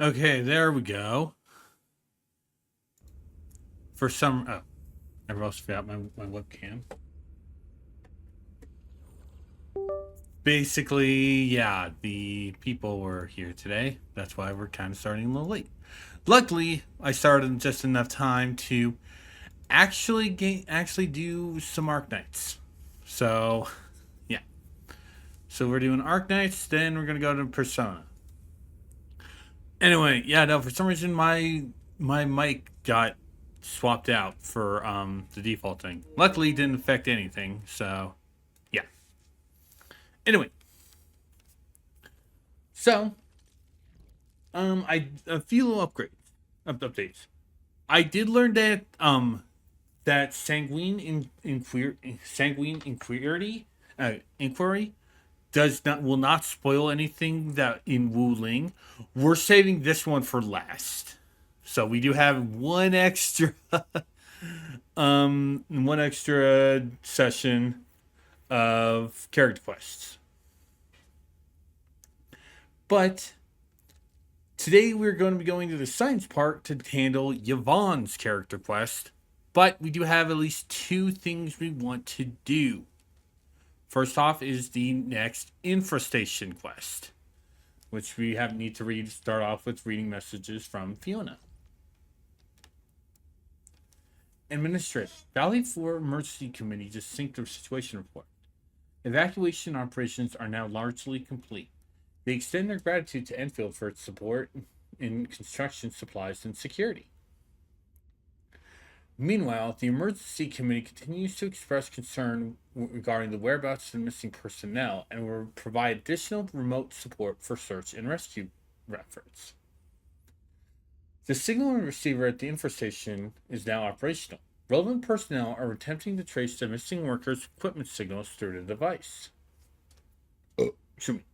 Okay, there we go. For some, oh, I almost forgot my webcam. Basically, yeah, the people were here today. That's why we're kind of starting a little late. Luckily, I started in just enough time to actually do some Arknights. So, yeah. So we're doing Arknights, then we're gonna go to Persona. Anyway, yeah, no, for some reason my mic got swapped out for the default thing. Luckily, it didn't affect anything. So, yeah. Anyway, so I a few little updates. I did learn that that sanguine inquiry does not will not spoil anything that in Wu Ling. We're saving this one for last. So we do have one extra session of character quests. But today we're going to be going to the science park to handle Yvonne's character quest. But we do have at least two things we want to do. First off is the next infestation quest, which we need to start off with reading messages from Fiona. Administrative. Valley 4 Emergency Committee just synced their situation report. Evacuation operations are now largely complete. They extend their gratitude to Endfield for its support in construction supplies and security. Meanwhile, the Emergency Committee continues to express concern regarding the whereabouts of missing personnel and will provide additional remote support for search and rescue efforts. The signal and receiver at the infostation is now operational. Relevant personnel are attempting to trace the missing workers' equipment signals through the device. Excuse me.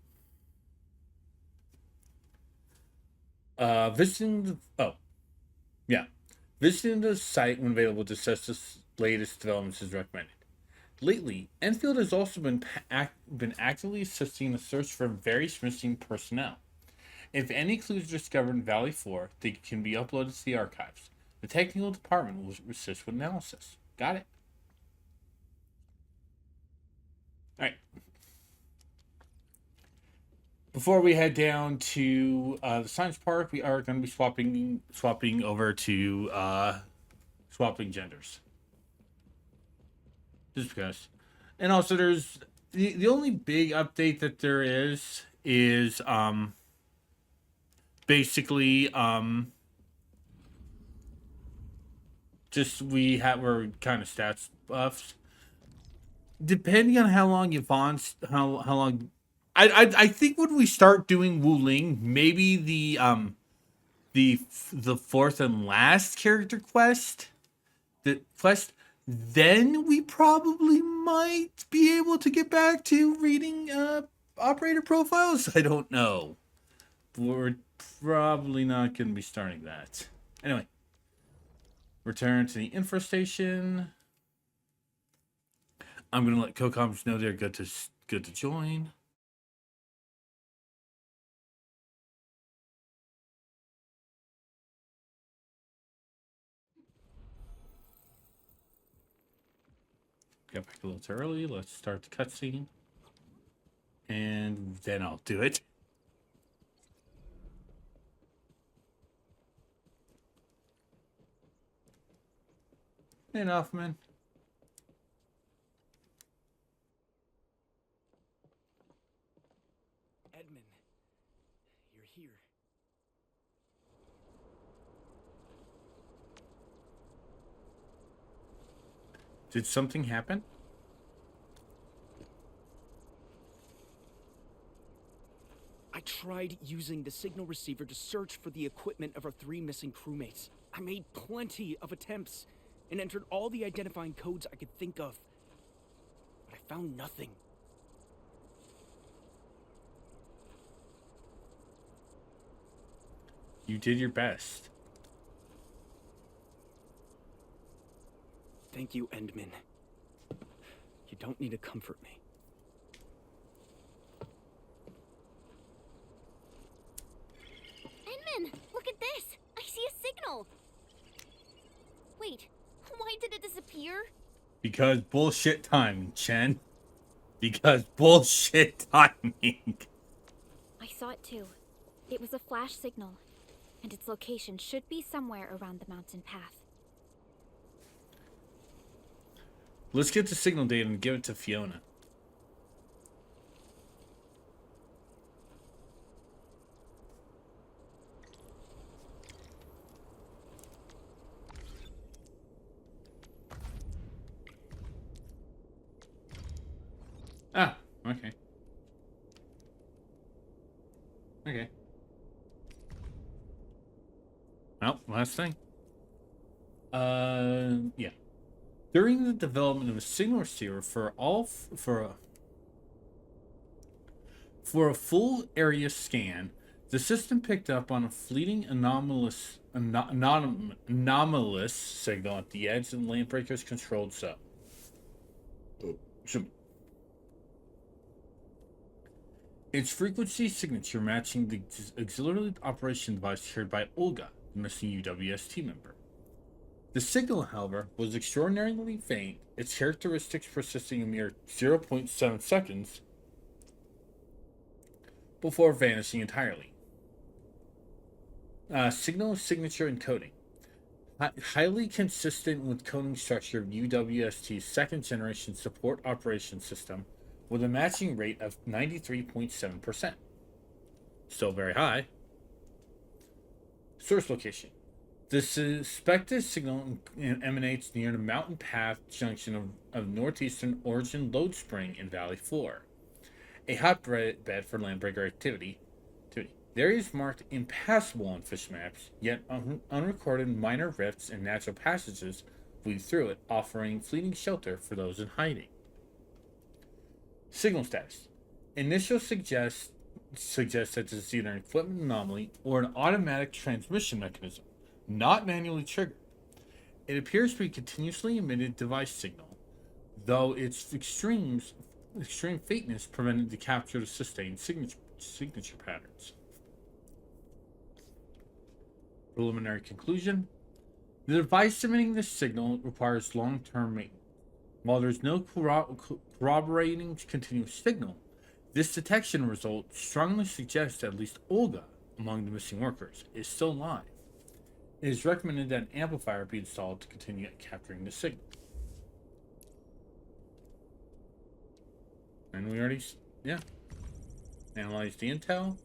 Visiting the site when available to assess the latest developments is recommended. Lately, Enfield has also been actively assisting the search for various missing personnel. If any clues are discovered in Valley 4, they can be uploaded to the archives. The technical department will assist with analysis. Got it? Alright. Before we head down to the science park, we are going to be swapping over to swapping genders. Just because. And also, there's the only big update that there is basically just we're kind of stats buffs. Depending on how long how long I think when we start doing Wu Ling, maybe the fourth and last character quest, then we probably might be able to get back to reading operator profiles. I don't know. We're probably not going to be starting that. Anyway, return to the infostation. I'm going to let co-coms know they're good to join. Got back a little too early. Let's start the cutscene. And then I'll do it. Hey, Hoffman. Edmund, you're here. Did something happen? I tried using the signal receiver to search for the equipment of our 3 missing crewmates. I made plenty of attempts and entered all the identifying codes I could think of. But I found nothing. You did your best. Thank you, Endman. You don't need to comfort me. Endman! Because bullshit timing, Chen. Because bullshit timing. I saw it too. It was a flash signal, and its location should be somewhere around the mountain path. Let's get the signal data and give it to Fiona. Ah, okay. Okay. Well, last thing. Yeah. During the development of a signal receiver for a full area scan, the system picked up on a fleeting anomalous signal at the edge of the Landbreaker's controlled zone. Its frequency signature matching the auxiliary operation device carried by Olga, the missing UWST member. The signal, however, was extraordinarily faint, its characteristics persisting a mere 0.7 seconds before vanishing entirely. Signal signature encoding. Highly consistent with coding structure of UWST's second generation support operation system with a matching rate of 93.7%. Still very high. Source location. The suspected signal emanates near the mountain path junction of northeastern Origin Lode Spring in Valley 4, a hotbed for landbreaker activity. The area is marked impassable on fish maps, yet unrecorded minor rifts and natural passages lead through it, offering fleeting shelter for those in hiding. Signal status. Initial suggests that this is either an equipment anomaly or an automatic transmission mechanism, not manually triggered. It appears to be continuously emitted device signal, though its extreme faintness prevented the capture of sustained signature patterns. Preliminary conclusion. The device emitting this signal requires long-term maintenance. While there's no corroborating continuous signal, this detection result strongly suggests that at least Olga, among the missing workers, is still alive. It is recommended that an amplifier be installed to continue capturing the signal. And we already, analyzed the intel.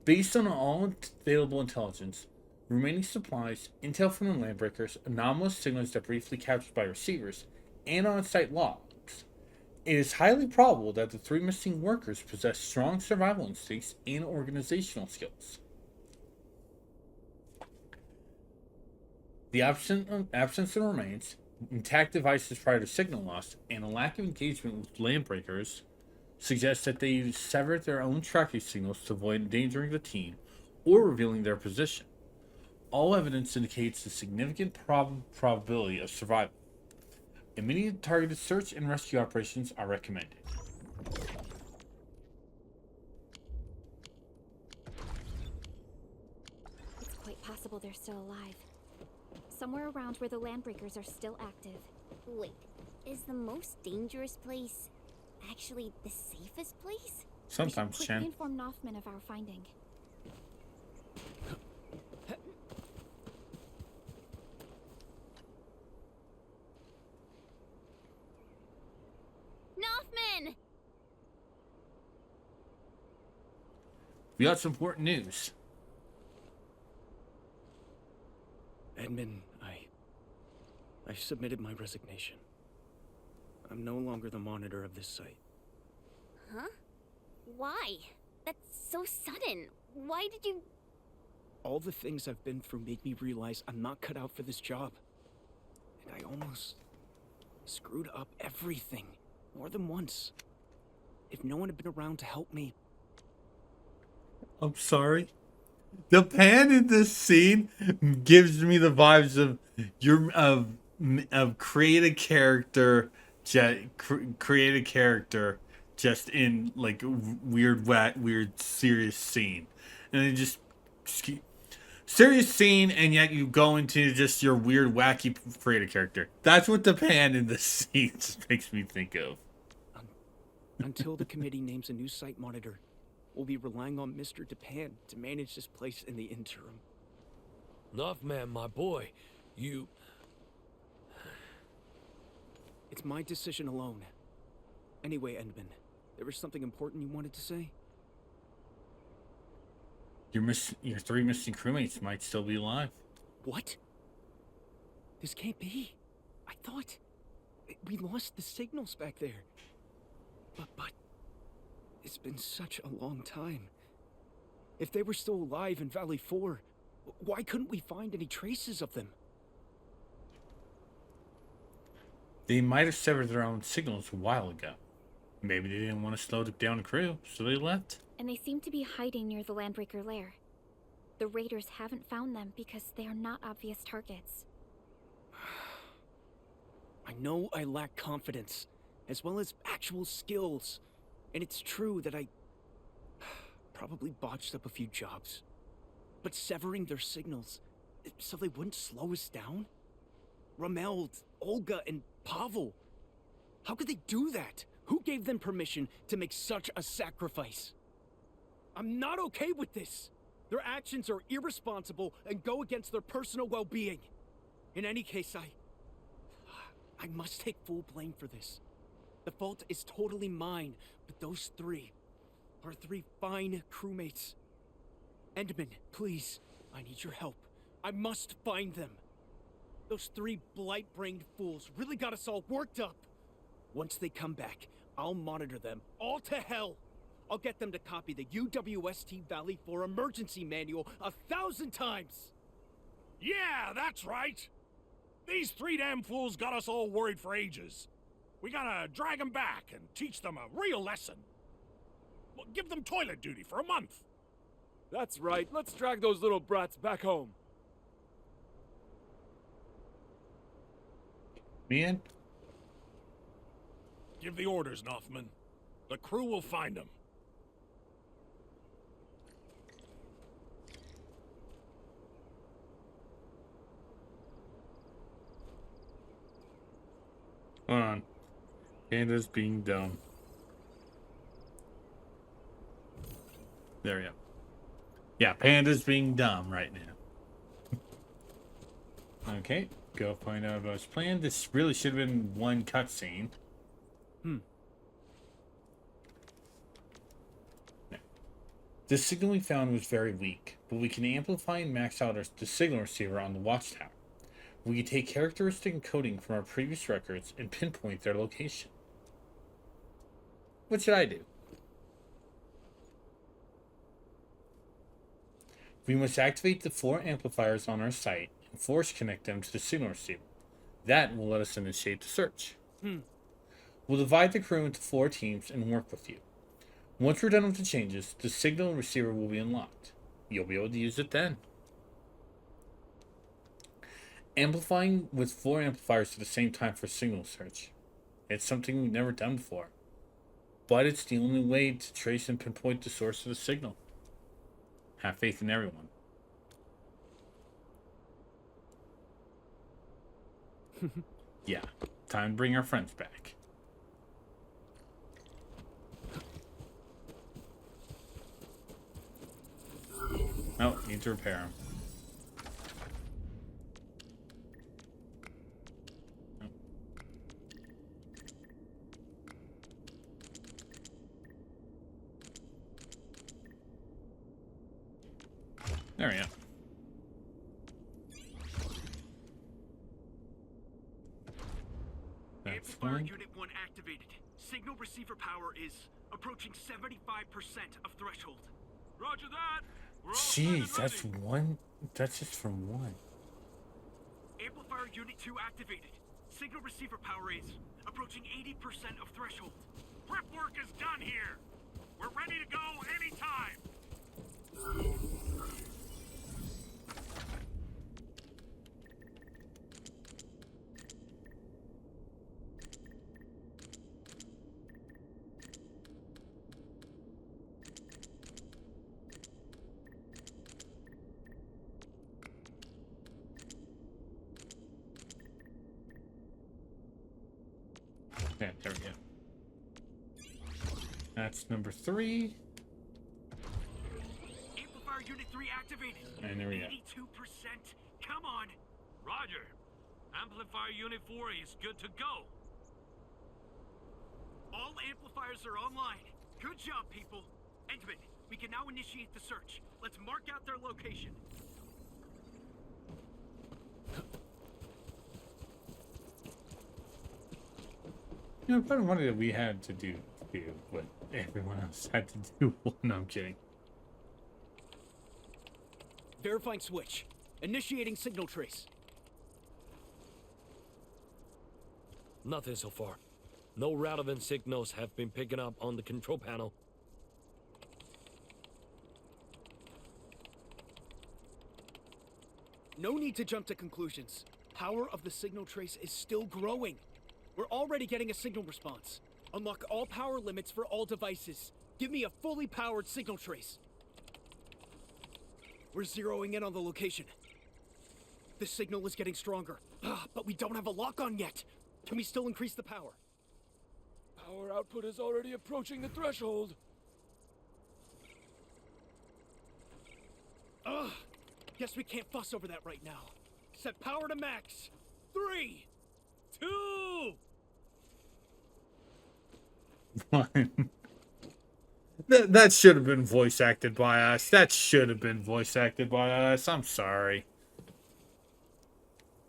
Based on all available intelligence, remaining supplies, intel from the landbreakers, anomalous signals that briefly captured by receivers, and on-site logs, it is highly probable that the three missing workers possess strong survival instincts and organizational skills. The absence of remains, intact devices prior to signal loss, and a lack of engagement with landbreakers suggests that they severed their own tracking signals to avoid endangering the team or revealing their position. All evidence indicates a significant probability of survival. Immediate targeted search and rescue operations are recommended. It's quite possible they're still alive. Somewhere around where the Landbreakers are still active. Wait, is the most dangerous place actually the safest place? Sometimes, Quickly Chen. inform Nothman of our finding. Nothman! We got some important news. Edmund, I submitted my resignation. I'm no longer the monitor of this site. Huh? Why? That's so sudden. Why did you... All the things I've been through made me realize I'm not cut out for this job. And I almost screwed up everything, more than once. If no one had been around to help me... I'm sorry. The pan in this scene gives me the vibes of create a character, just in like weird serious scene, and it just serious scene, and yet you go into just your weird, wacky freighter character. That's what the pan in the scene just makes me think of. Until the committee names a new site monitor, we'll be relying on Mr. Japan to manage this place in the interim. Enough, man, my boy. You... It's my decision alone. Anyway, Endman, there was something important you wanted to say? Your 3 missing crewmates might still be alive. What? This can't be. I thought... we lost the signals back there. But... it's been such a long time. If they were still alive in Valley 4, why couldn't we find any traces of them? They might have severed their own signals a while ago. Maybe they didn't want to slow down the crew, so they left. And they seem to be hiding near the Landbreaker lair. The raiders haven't found them because they are not obvious targets. I know I lack confidence, as well as actual skills. And it's true that I probably botched up a few jobs. But severing their signals so they wouldn't slow us down? Ramel, Olga, and Pavel. How could they do that? Who gave them permission to make such a sacrifice? I'm not okay with this. Their actions are irresponsible and go against their personal well-being. In any case, I must take full blame for this. The fault is totally mine, but those 3 are 3 fine crewmates. Endman, please, I need your help. I must find them. Those 3 blight-brained fools really got us all worked up. Once they come back, I'll monitor them all to hell. I'll get them to copy the UWST Valley 4 emergency manual 1,000 times. Yeah, that's right. These 3 damn fools got us all worried for ages. We gotta drag them back and teach them a real lesson. Well, give them toilet duty for a month. That's right. Let's drag those little brats back home. Man, Give the orders, Noffman. The crew will find them. hold on. Panda's being dumb. There we go. Yeah, Panda's being dumb right now. Okay, go find out about his plan. This really should have been one cutscene. The signal we found was very weak, but we can amplify and max out the signal receiver on the watchtower. We can take characteristic encoding from our previous records and pinpoint their location. What should I do? We must activate the 4 amplifiers on our site and force connect them to the signal receiver. That will let us initiate the search. We'll divide the crew into 4 teams and work with you. Once we're done with the changes, the signal receiver will be unlocked. You'll be able to use it then. Amplifying with 4 amplifiers at the same time for signal search. It's something we've never done before. But it's the only way to trace and pinpoint the source of the signal. Have faith in everyone. Yeah, time to bring our friends back. Oh, need to repair them. There we go. That's Amplifier fine. Unit 1 activated. Signal receiver power is approaching 75% of threshold. Roger that. We're all Jeez, that's one. That's just from one. Amplifier Unit 2 activated. Signal receiver power is approaching 80% of threshold. Prep work is done here. We're ready to go anytime. Yeah, there we go. That's number 3. Amplifier Unit 3 activated. And there we go. 82%. Come on. Roger. Amplifier Unit 4 is good to go. All amplifiers are online. Good job, people. Endman, we can now initiate the search. Let's mark out their location. You know, part of what we had to do what everyone else had to do. No, I'm kidding. Verifying switch. Initiating signal trace. Nothing so far. No relevant signals have been picking up on the control panel. No need to jump to conclusions. Power of the signal trace is still growing. We're already getting a signal response. Unlock all power limits for all devices. Give me a fully powered signal trace. We're zeroing in on the location. The signal is getting stronger. But we don't have a lock-on yet. Can we still increase the power? Power output is already approaching the threshold. Guess we can't fuss over that right now. Set power to max. 3, 2... That should have been voice acted by us. That should have been voice acted by us. I'm sorry.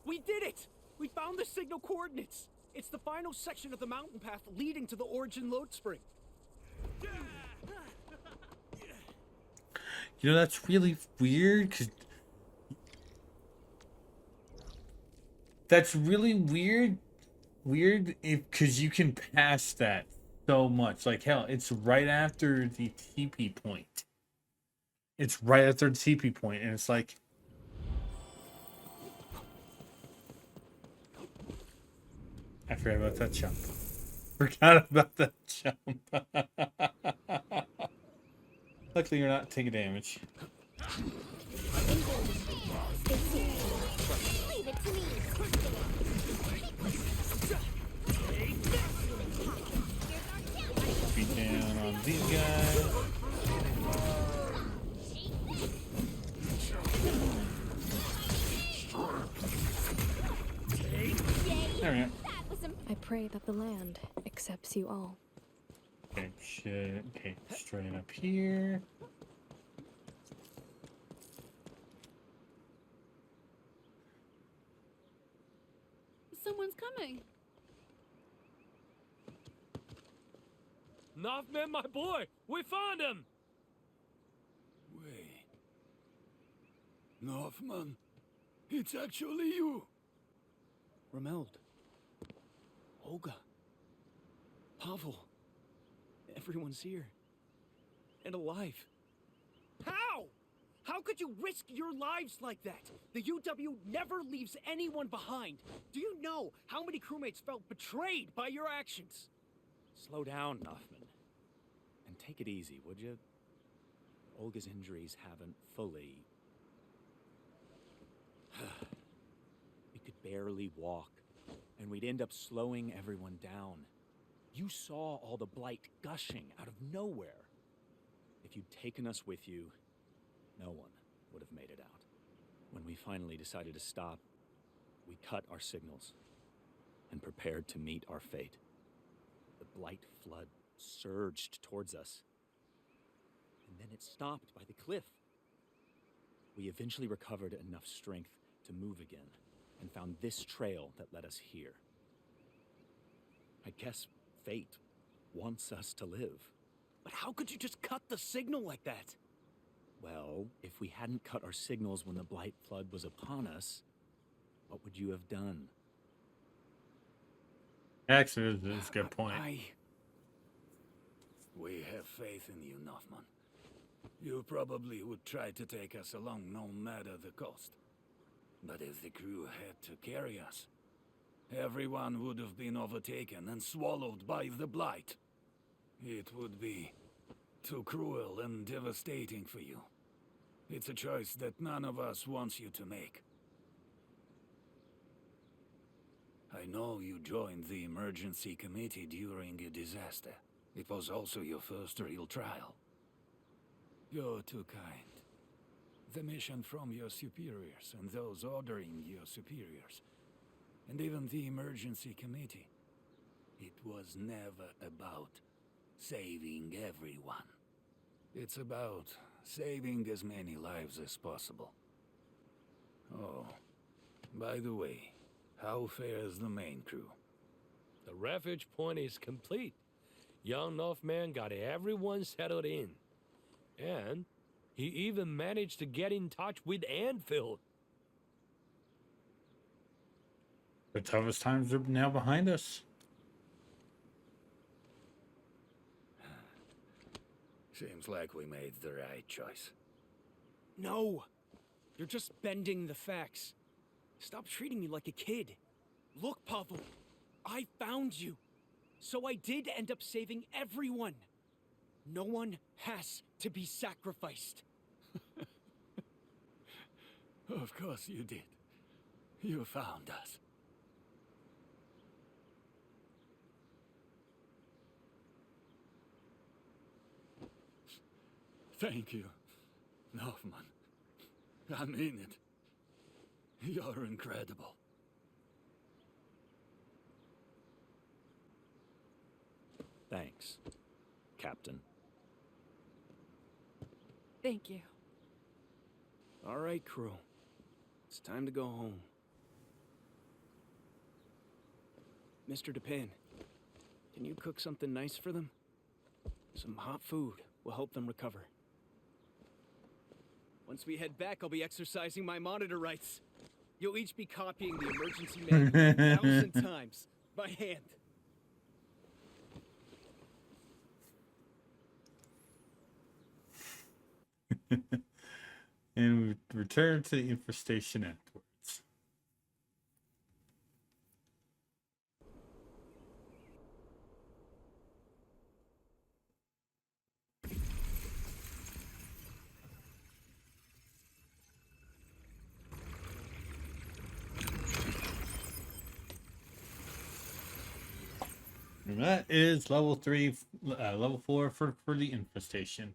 We did it! We found the signal coordinates. It's the final section of the mountain path leading to the origin load spring. You know, that's really weird, because... That's really weird because you can pass that so much. Like, hell, it's right after the TP point. It's right after the TP point, and it's like... I forgot about that jump. Forgot about that jump. Luckily, you're not taking damage. Leave it to me. Beat down on these guys. There we go. I pray that the land accepts you all. Okay, shit. Okay, straight up here. Someone's coming. Nothman, my boy! We found him! Wait. Northman, it's actually you. Rameld. Olga. Pavel. Everyone's here. And alive. How? How could you risk your lives like that? The UW never leaves anyone behind. Do you know how many crewmates felt betrayed by your actions? Slow down, Nothman. And take it easy, would you? Olga's injuries haven't fully... We could barely walk, and we'd end up slowing everyone down. You saw all the blight gushing out of nowhere. If you'd taken us with you, no one would have made it out. When we finally decided to stop, we cut our signals and prepared to meet our fate. The blight flood surged towards us, and then it stopped by the cliff. We eventually recovered enough strength to move again and found this trail that led us here. I guess fate wants us to live. But how could you just cut the signal like that? Well, if we hadn't cut our signals when the blight flood was upon us, what would you have done? Actually, that's a good point. We have faith in you, Nothman. You probably would try to take us along no matter the cost. But if the crew had to carry us, everyone would have been overtaken and swallowed by the blight. It would be too cruel and devastating for you. It's a choice that none of us wants you to make. I I know you joined the emergency committee during a disaster. It was also your first real trial. You're too kind. The mission from your superiors and those ordering your superiors, and even the emergency committee, it was never about saving everyone. It's about saving as many lives as possible. Oh, by the way, how fares the main crew? The refuge point is complete. Young Northman got everyone settled in. And he even managed to get in touch with Endfield. The toughest times are now behind us. Seems like we made the right choice. No! You're just bending the facts. Stop treating me like a kid. Look, Pavel, I found you. So I did end up saving everyone. No one has to be sacrificed. Of course you did. You found us. Thank you, Northman. I mean it. You're incredible. Thanks, Captain. Thank you. All right, crew. It's time to go home. Mr. Dupin, can you cook something nice for them? Some hot food will help them recover. Once we head back, I'll be exercising my monitor rights. You'll each be copying the emergency manual 1,000 times by hand. And we return to the infestation afterwards. And that is level 3, level 4 for the infestation.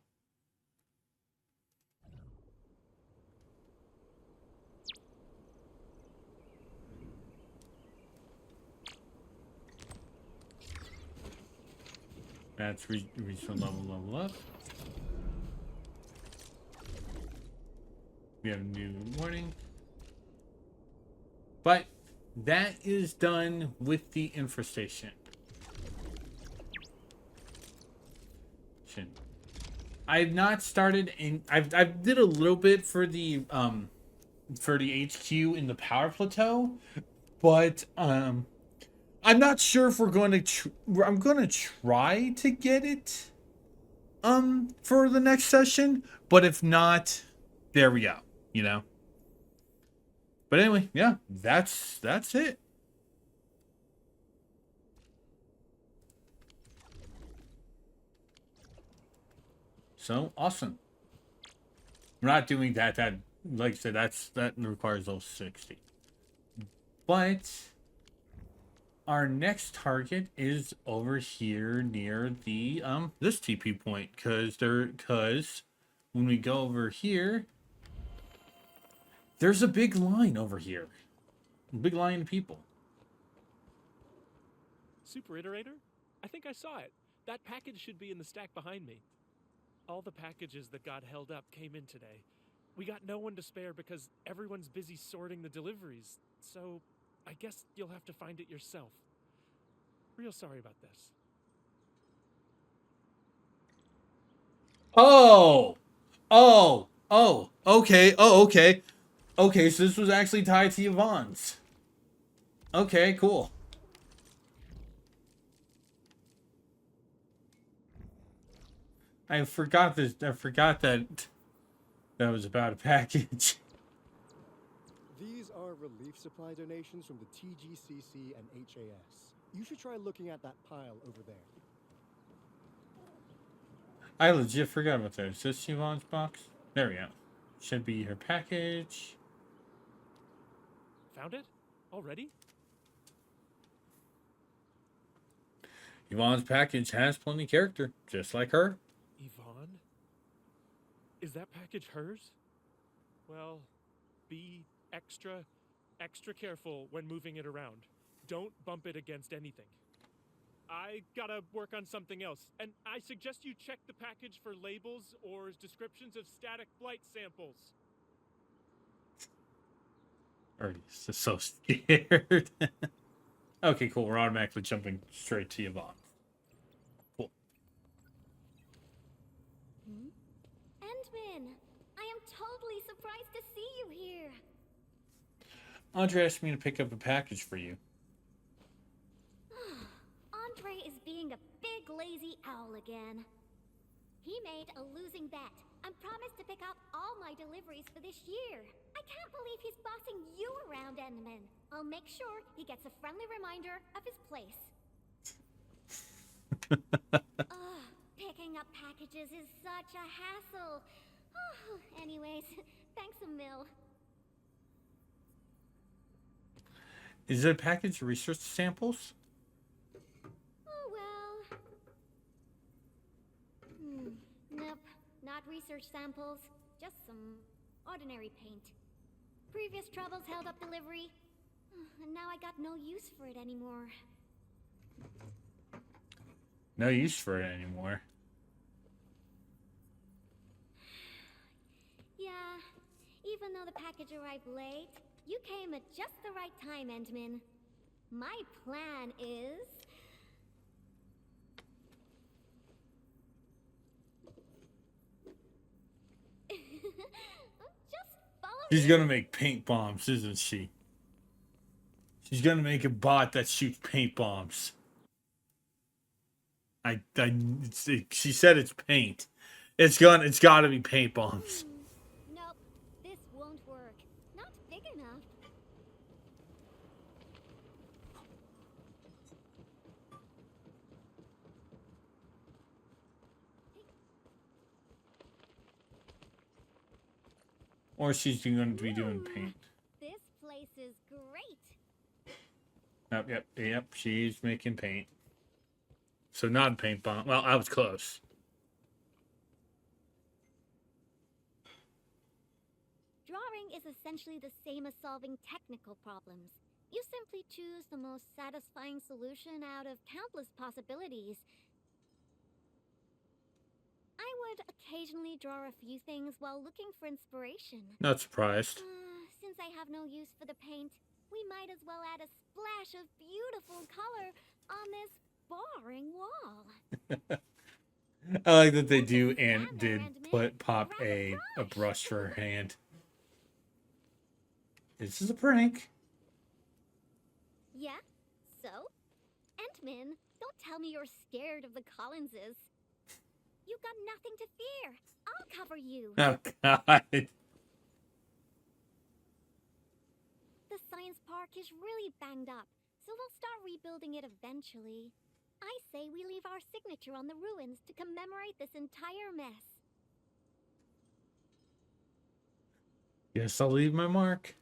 That's reach the level up. We have new warning. But that is done with the infestation. I've not started in I've did a little bit for the HQ in the power plateau, but I'm not sure if we're going to I'm going to try to get it for the next session, but if not, there we go, you know. But anyway, yeah, that's it. So awesome. We're not doing that. That, like I said, that requires those 60. But our next target is over here near the this TP point, because when we go over here, there's a big line over here. A big line of people. Super Iterator? I think I saw it. That package should be in the stack behind me. All the packages that got held up came in today. We got no one to spare because everyone's busy sorting the deliveries. So, I guess you'll have to find it yourself. Real sorry about this. Okay. Okay, so this was actually tied to Yvonne's. Okay, cool. I forgot this. I forgot that was about a package. These are relief supply donations from the TGCC and HAS. You should try looking at that pile over there. I legit forgot about that. Is this Yvonne's box? There we go. Should be her package. Found it? Already? Yvonne's package has plenty of character, just like her. Yvonne? Is that package hers? Well, be extra careful when moving it around. Don't bump it against anything. I gotta work on something else, and I suggest you check the package for labels or descriptions of static blight samples. Artie's just so scared. Okay, cool. We're automatically jumping straight to Yvonne. Cool. Endman, I am totally surprised to see you here. Andre asked me to pick up a package for you. Andre is being a big lazy owl again. He made a losing bet and promised to pick up all my deliveries for this year. I can't believe he's bossing you around, Endman. I'll make sure he gets a friendly reminder of his place. Picking up packages is such a hassle. Anyways, thanks a mil. Is it a package of research samples? Oh well. Nope, not research samples. Just some ordinary paint. Previous troubles held up delivery, and now I got no use for it anymore. No use for it anymore. Yeah, even though the package arrived late, you came at just the right time, Endman. My plan is... just follow She's me. gonna make paint bombs, isn't she? She's gonna make a bot that shoots paint bombs. She said it's paint. It's gotta be paint bombs. Nope, this won't work. Not big enough. Or she's going to be doing paint. This place is great. Yep. She's making paint. So not a paint bomb. Well, I was close. Drawing is essentially the same as solving technical problems. You simply choose the most satisfying solution out of countless possibilities. I would occasionally draw a few things while looking for inspiration. Not surprised. Since I have no use for the paint, we might as well add a splash of beautiful color on this boring wall. I like that they did pop a brush for her hand. This is a prank. Yeah? So? Endman, don't tell me you're scared of the Collinses. You've got nothing to fear. I'll cover you. Oh, God. The science park is really banged up, so we'll start rebuilding it eventually. I say we leave our signature on the ruins to commemorate this entire mess. Yes, I'll leave my mark.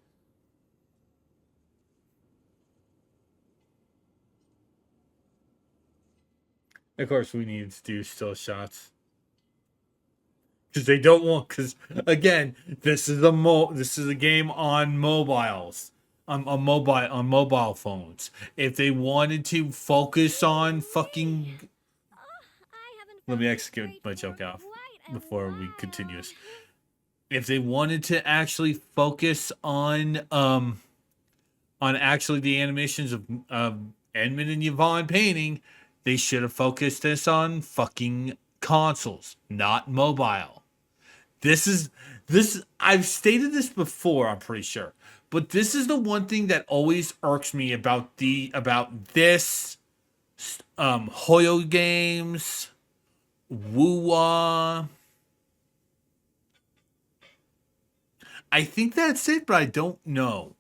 Of course, we need to do still shots. Because they don't want... Because, again, this is a game on mobiles. On mobile phones. If they wanted to focus on fucking... Let me execute my joke out before we continue this. If they wanted to actually focus on actually the animations of Edmund and Yvonne painting, they should have focused this on fucking consoles, not mobile. This I've stated this before, I'm pretty sure. But this is the one thing that always irks me about this Hoyo games, Woo-Wah. I think that's it, but I don't know.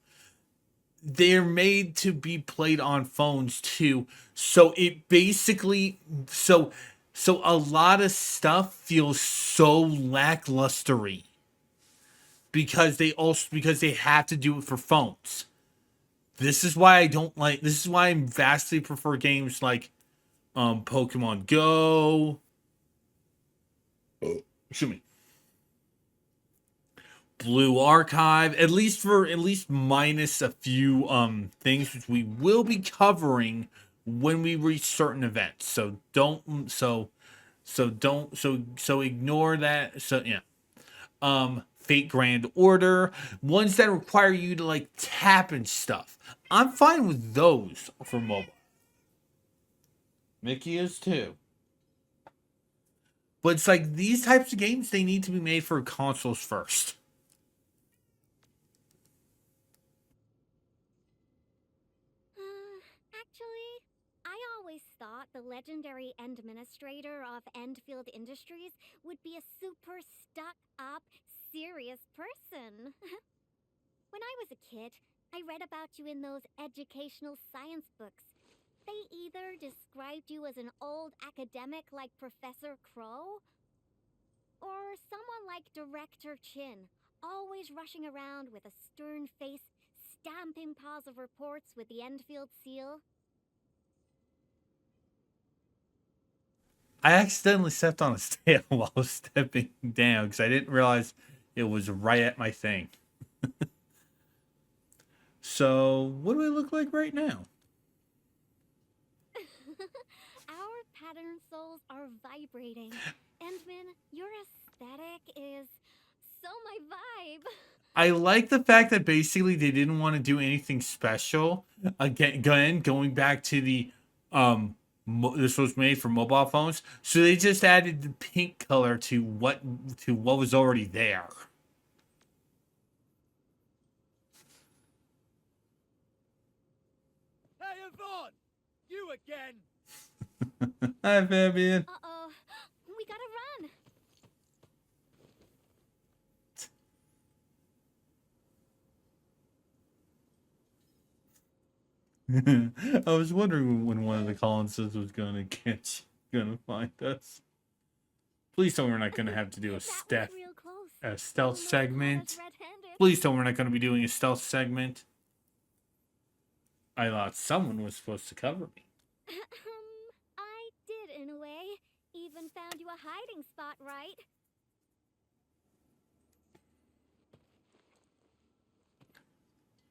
They're made to be played on phones too, so it basically so a lot of stuff feels so lacklustery because they have to do it for phones. This is why I vastly prefer games like Pokemon Go. Excuse me. Blue Archive, at least minus a few things which we will be covering when we reach certain events. So ignore that. So yeah. Fate Grand Order, ones that require you to like tap and stuff. I'm fine with those for mobile. Mickey is too. But it's like these types of games, they need to be made for consoles first. Actually, I always thought the legendary administrator of Endfield Industries would be a super stuck up, serious person. When I was a kid, I read about you in those educational science books. They either described you as an old academic like Professor Crow, or someone like Director Chin, always rushing around with a stern face, stamping piles of reports with the Endfield seal. I accidentally stepped on a snail while I was stepping down because I didn't realize it was right at my thing. So, what do I look like right now? Our pattern souls are vibrating. Endman, your aesthetic is so my vibe. I like the fact that basically they didn't want to do anything special. Again, going back to the this was made for mobile phones, so they just added the pink color to what was already there. Hey, Yvonne! You again! Hi, Fabian. Uh-oh. We gotta run. I was wondering when one of the Collinses was gonna find us. Please tell me we're not gonna have to do a stealth segment. Please tell me we're not gonna be doing a stealth segment. I thought someone was supposed to cover me. I did in a way. Even found you a hiding spot, right?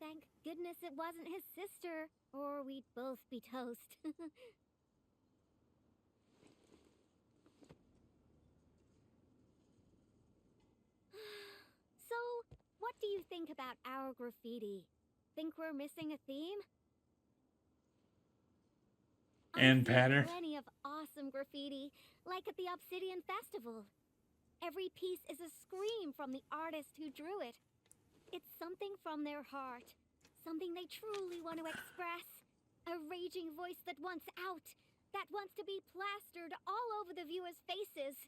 Thank goodness it wasn't his sister, or we'd both be toast. So, what do you think about our graffiti? Think we're missing a theme? And pattern. Plenty of awesome graffiti, like at the Obsidian Festival. Every piece is a scream from the artist who drew it. It's something from their heart, something they truly want to express. A raging voice that wants out, that wants to be plastered all over the viewers' faces.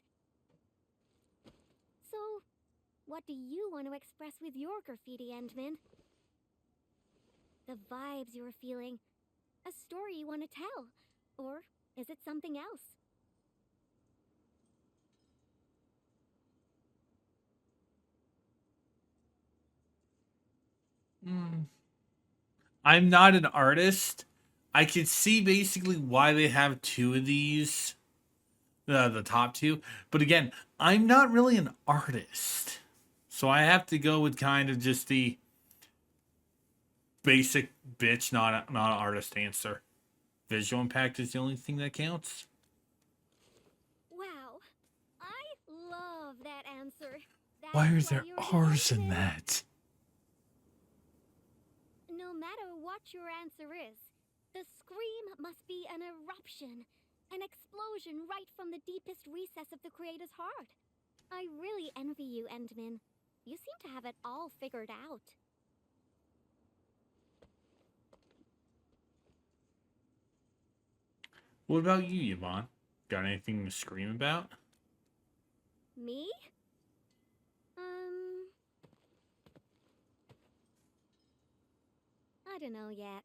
So, what do you want to express with your graffiti, Endman? The vibes you're feeling, a story you want to tell, or is it something else? I'm not an artist. I could see basically why they have two of these, the top two. But again, I'm not really an artist, so I have to go with kind of just the basic bitch, not an artist answer. Visual impact is the only thing that counts. Wow, I love that answer. Why are there R's in that? No matter what your answer is, the scream must be an eruption, an explosion right from the deepest recess of the creator's heart. I really envy you, Endman. You seem to have it all figured out. What about you, Yvonne? Got anything to scream about? Me? I don't know yet.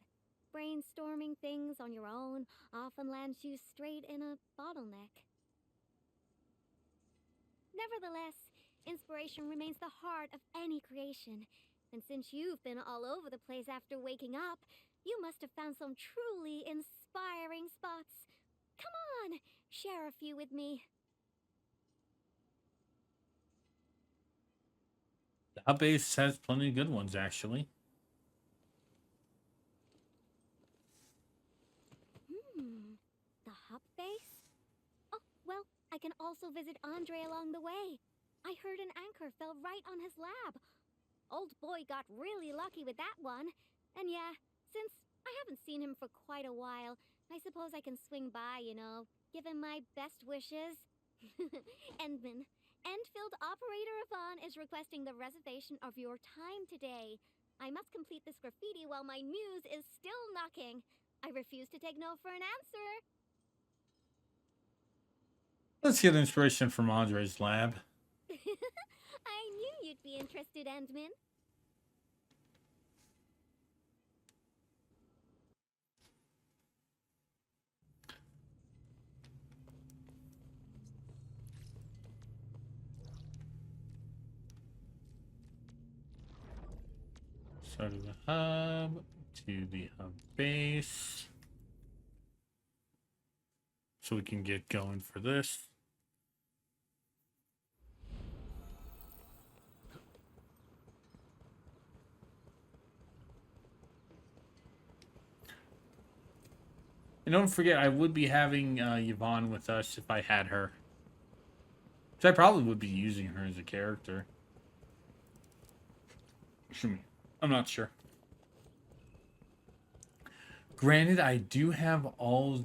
Brainstorming things on your own often lands you straight in a bottleneck. Nevertheless, inspiration remains the heart of any creation. And since you've been all over the place after waking up, you must have found some truly inspiring spots. Come on, share a few with me. The hub base has plenty of good ones, actually. The hub base? Oh, well, I can also visit Andre along the way. I heard an anchor fell right on his lab. Old boy got really lucky with that one. And yeah, since I haven't seen him for quite a while, I suppose I can swing by, you know, give him my best wishes. Endman, Endfield operator Yvonne is requesting the reservation of your time today. I must complete this graffiti while my muse is still knocking. I refuse to take no for an answer. Let's get inspiration from Andre's lab. I knew you'd be interested, Endman. So to the hub, to the hub base. So we can get going for this. And don't forget, I would be having Yvonne with us if I had her. So I probably would be using her as a character. Excuse me. I'm not sure. Granted, I do have all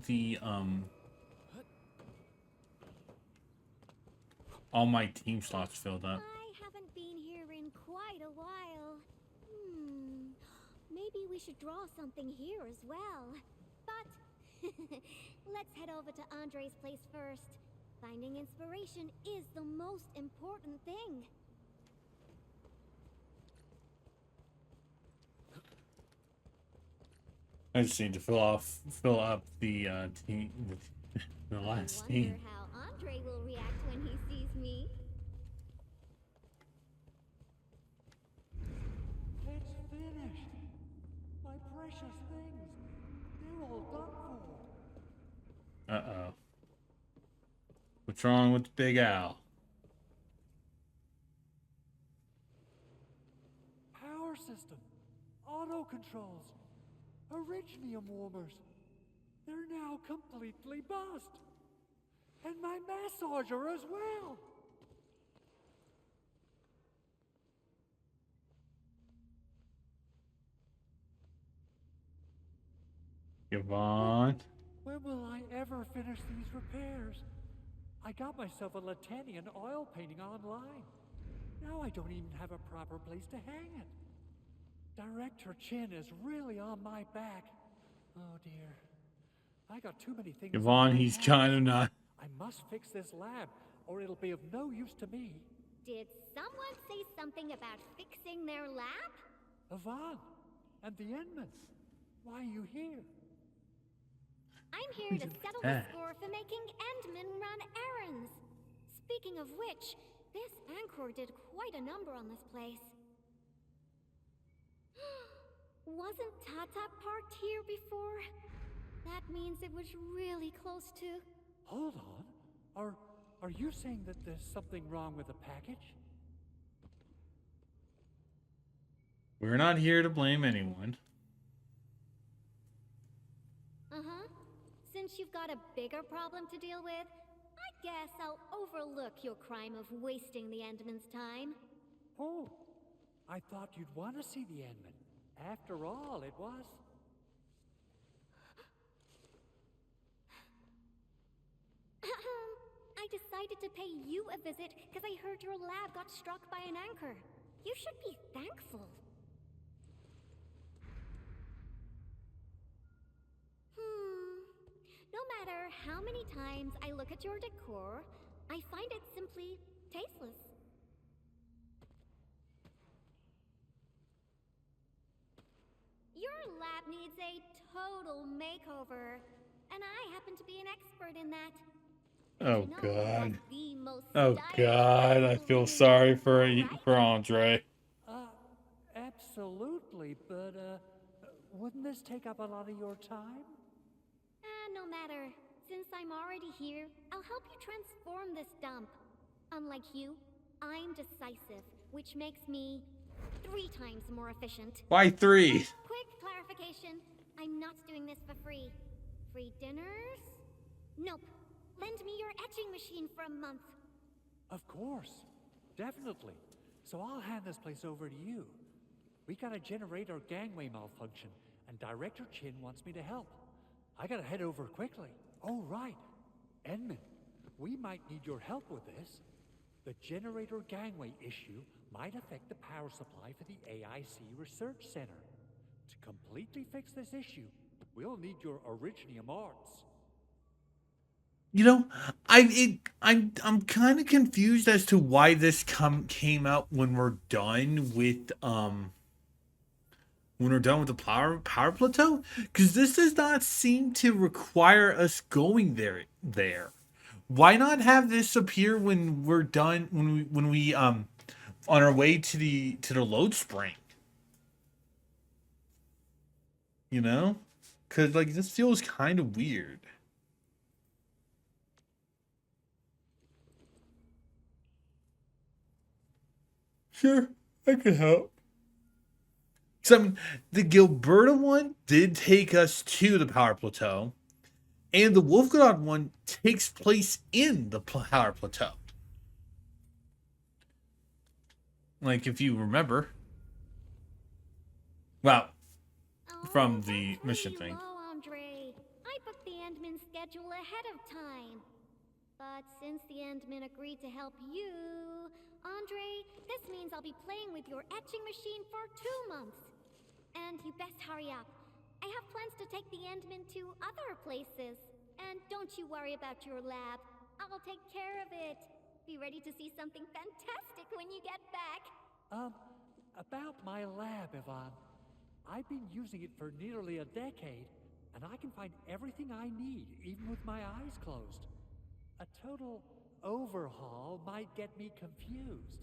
my team slots filled up. I haven't been here in quite a while. Maybe we should draw something here as well. But let's head over to Andre's place first. Finding inspiration is the most important thing. I just need to fill up the team, the last team. I wonder how Andre will react when he sees me. It's finished. My precious things. They're all done for. Uh-oh. What's wrong with the Big Al? Power system. Auto controls. Originium warmers. They're now completely bust. And my massager as well. Yvonne? When will I ever finish these repairs? I got myself a Latanian oil painting online. Now I don't even have a proper place to hang it. Director Chin is really on my back. Oh dear. I got too many things. Yvonne, he's kind of not. I must fix this lab, or it'll be of no use to me. Did someone say something about fixing their lab? Yvonne, and the Endman. Why are you here? I'm here to settle the score for making Endman run errands. Speaking of which, this Anchor did quite a number on this place. Wasn't Tata parked here before? That means it was really close to... Hold on. Are you saying that there's something wrong with the package? We're not here to blame anyone. Uh-huh. Since you've got a bigger problem to deal with, I guess I'll overlook your crime of wasting the Endman's time. Oh, I thought you'd want to see the Endman. After all, it was... I decided to pay you a visit because I heard your lab got struck by an anchor. You should be thankful. No matter how many times I look at your decor, I find it simply tasteless. Your lab needs a total makeover, and I happen to be an expert in that. Oh God. Oh God, I feel sorry for Andre. Absolutely, but, wouldn't this take up a lot of your time? No matter. Since I'm already here, I'll help you transform this dump. Unlike you, I'm decisive, which makes me 3 times more efficient. Why 3? Quick clarification. I'm not doing this for free. Free dinners? Nope. Lend me your etching machine for a month. Of course. Definitely. So I'll hand this place over to you. We got a generator gangway malfunction, and Director Chin wants me to help. I gotta head over quickly. Oh, right. Edmund, we might need your help with this. The generator gangway issue might affect the power supply for the AIC Research Center. To completely fix this issue, we'll need your Originium arts. You know, I'm kind of confused as to why this came out when we're done with the power plateau, because this does not seem to require us going there. Why not have this appear when we're done, when we on our way to the load spring? You know, because like this feels kind of weird. Sure, I could help. So, I mean, the Gilberta one did take us to the power plateau, and the Wolfgard one takes place in the power plateau. Like, if you remember. Well, from the mission thing. Low, Andre. I booked the Endman schedule ahead of time. But since the Endman agreed to help you, Andre, this means I'll be playing with your etching machine for 2 months. And you best hurry up. I have plans to take the Endman to other places. And don't you worry about your lab. I'll take care of it. Be ready to see something fantastic when you get back. About my lab, Yvonne. I've been using it for nearly a decade, and I can find everything I need, even with my eyes closed. A total overhaul might get me confused.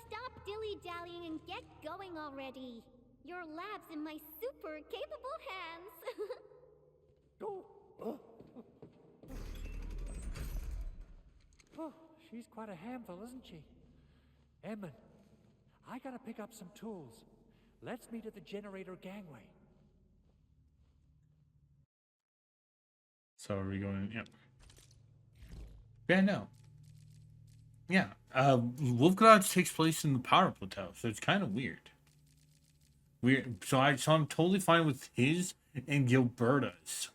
Stop dilly-dallying and get going already. Your lab's in my super capable hands. Oh, she's quite a handful, isn't she? Edmund, I gotta pick up some tools. Let's meet at the generator gangway. So are we going? Yep. Yeah, no. Yeah. Wolfgard takes place in the power plateau, so it's kind of weird. So I'm totally fine with his and Gilberta's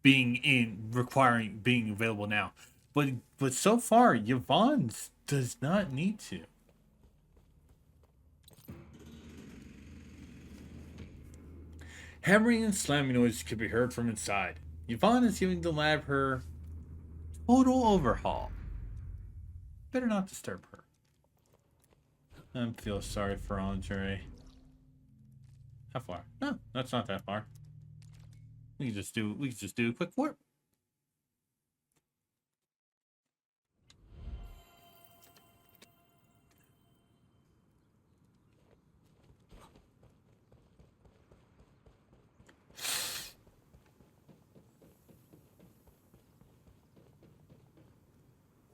being available now. But so far, Yvonne's does not need to. Hammering and slamming noises could be heard from inside. Yvonne is giving the lab her total overhaul. Better not disturb her. I feel sorry for Andre. How far? No, that's not that far. We can just do a quick warp.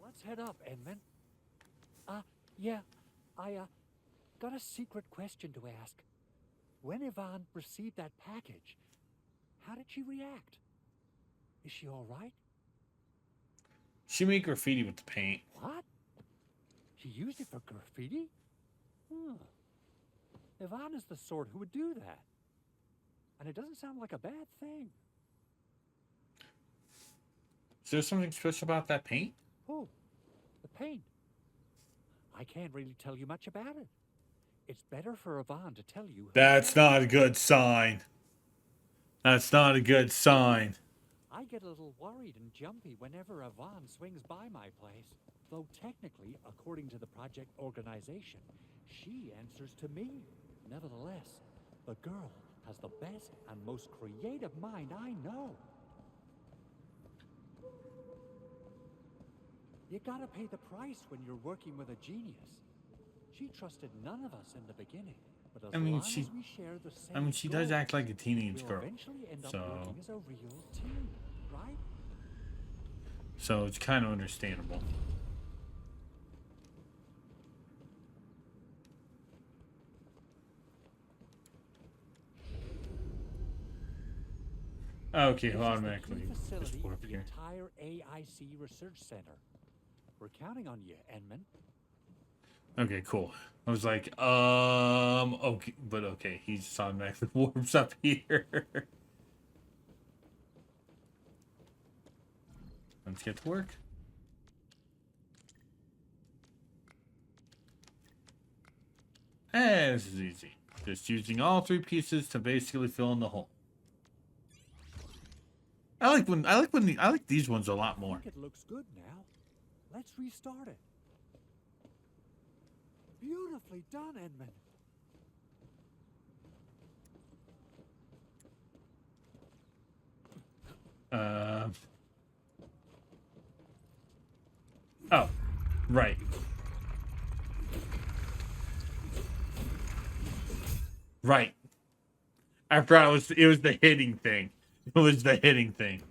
Let's head up, Edmund. Yeah, I got a secret question to ask. When Yvonne received that package, how did she react? Is she all right? She made graffiti with the paint. What? She used it for graffiti? Yvonne is the sort who would do that. And it doesn't sound like a bad thing. Is there something special about that paint? Oh, the paint. I can't really tell you much about it. It's better for Yvonne to tell you. That's not a good sign. That's not a good sign. I get a little worried and jumpy whenever Yvonne swings by my place. Though technically, according to the project organization, she answers to me. Nevertheless, the girl has the best and most creative mind I know. You gotta pay the price when you're working with a genius. She trusted none of us in the beginning, But as I mean, long she- as we share the same I mean, she does goal, act like a teenage we'll girl, eventually end up so working as a real team, right? so it's kind of understandable. Okay, This he'll is the automatically key just facility warp of the here. entire AIC Research Center. We're counting on you, Edmund. Okay, cool. I was like, okay, but okay, he just automatically warps up here. Let's get to work. And this is easy. Just using all 3 pieces to basically fill in the hole. I like these ones a lot I more. think it looks good now. Let's restart it. Beautifully done, Edmund. Oh, right. Right. I forgot it was the hitting thing. It was the hitting thing.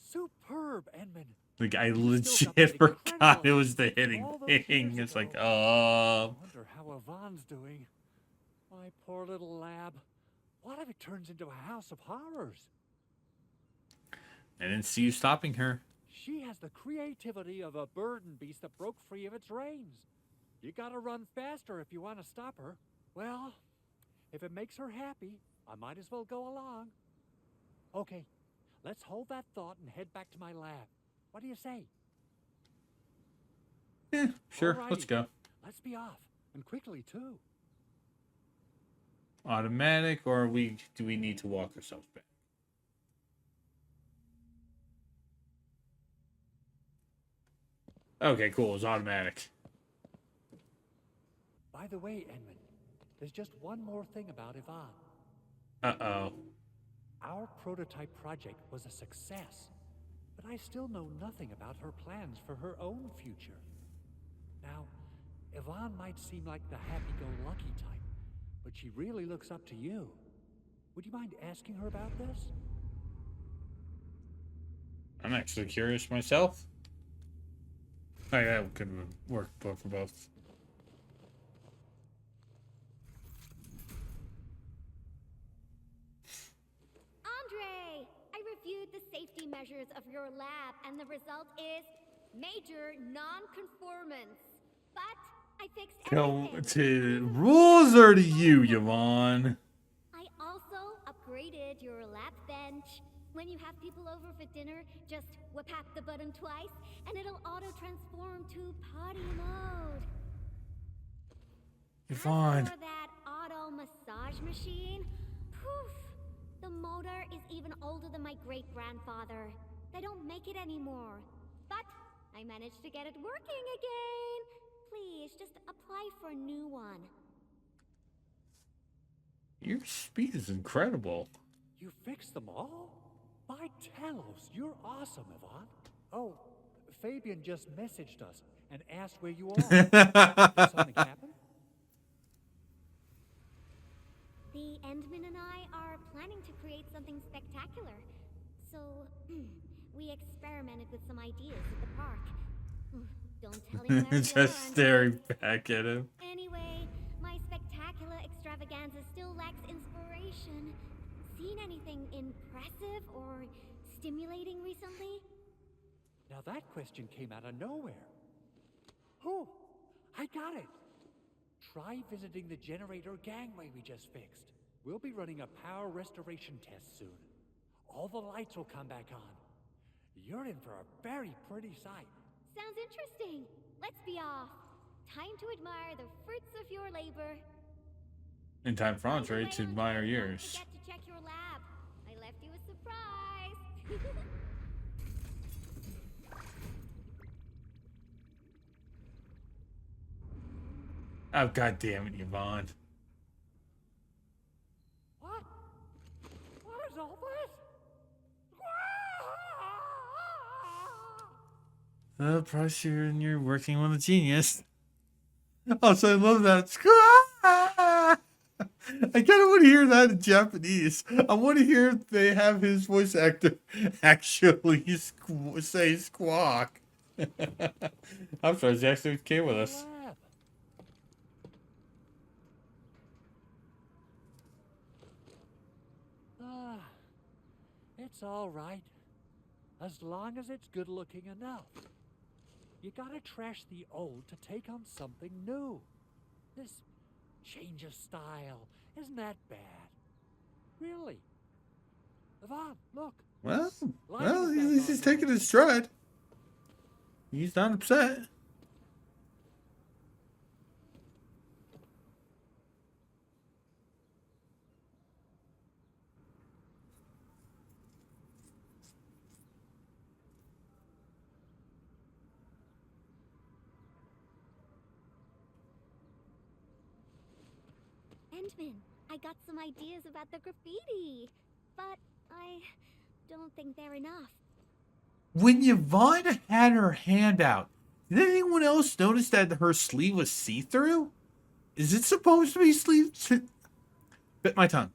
Superb, Edmund. Like, I You still got legit that forgot incredible it was the from hitting all those thing. years It's like, ago. Wonder how Yvonne's doing. My poor little lab. What if it turns into a house of horrors? I didn't see you stopping her. She has the creativity of a burden beast that broke free of its reins. You gotta run faster if you want to stop her. Well, if it makes her happy, I might as well go along. Okay, let's hold that thought and head back to my lab. What do you say? Yeah, sure. Let's Alrighty, go. Let's be off, and quickly too. Automatic, or do we need to walk ourselves back? Okay, cool. It's automatic. By the way, Edmund, there's just one more thing about Yvonne. Uh-oh. Our prototype project was a success, but I still know nothing about her plans for her own future. Now, Yvonne might seem like the happy-go-lucky type, but she really looks up to you. Would you mind asking her about this? I'm actually curious myself. Oh, yeah, it could work both for both. Andre! I reviewed the safety measures of your lab, and the result is major non-conformance. But I fixed everything. To rules or to you, Yvonne? I also upgraded your lab bench. When you have people over for dinner, just whip-hap the button twice, and it'll auto-transform to party mode. Yvonne. As for that auto massage machine, poof, the motor is even older than my great-grandfather. They don't make it anymore. But I managed to get it working again. Please, just apply for a new one. Your speed is incredible. You fixed them all? By Talos, you're awesome, Yvonne. Oh, Fabian just messaged us and asked where you are. Did something happen? The Endman and I are planning to create something spectacular. So, we experimented with some ideas at the park. Don't tell him where we are, Just staring back at him. Anyway, my spectacular extravaganza still lacks inspiration. Seen anything impressive or stimulating recently? Now that question came out of nowhere. Oh, I got it. Try visiting the generator gangway we just fixed. We'll be running a power restoration test soon. All the lights will come back on. You're in for a very pretty sight. Sounds interesting. Let's be off. Time to admire the fruits of your labor. In time for Andre to admire yours. Don't forget to check your lab. I left you a surprise. Oh, God damn it, Yvonne. What? What is all this? The pressure and you're working with a genius. Oh, so I love that. Squawk! I kind of want to hear that in Japanese. I want to hear if they have his voice actor actually say squawk. I'm sorry, he actually came with us. Ah, it's all right. As long as it's good looking enough. You gotta trash the old to take on something new. This change of style isn't that bad. Really. Yvonne, look. Well, Lighting is back he's on taking now. his stride. He's not upset. Endman, I got some ideas about the graffiti, but I don't think they're enough. When Yvonne had her hand out, did anyone else notice that her sleeve was see-through? Is it supposed to be Bit my tongue.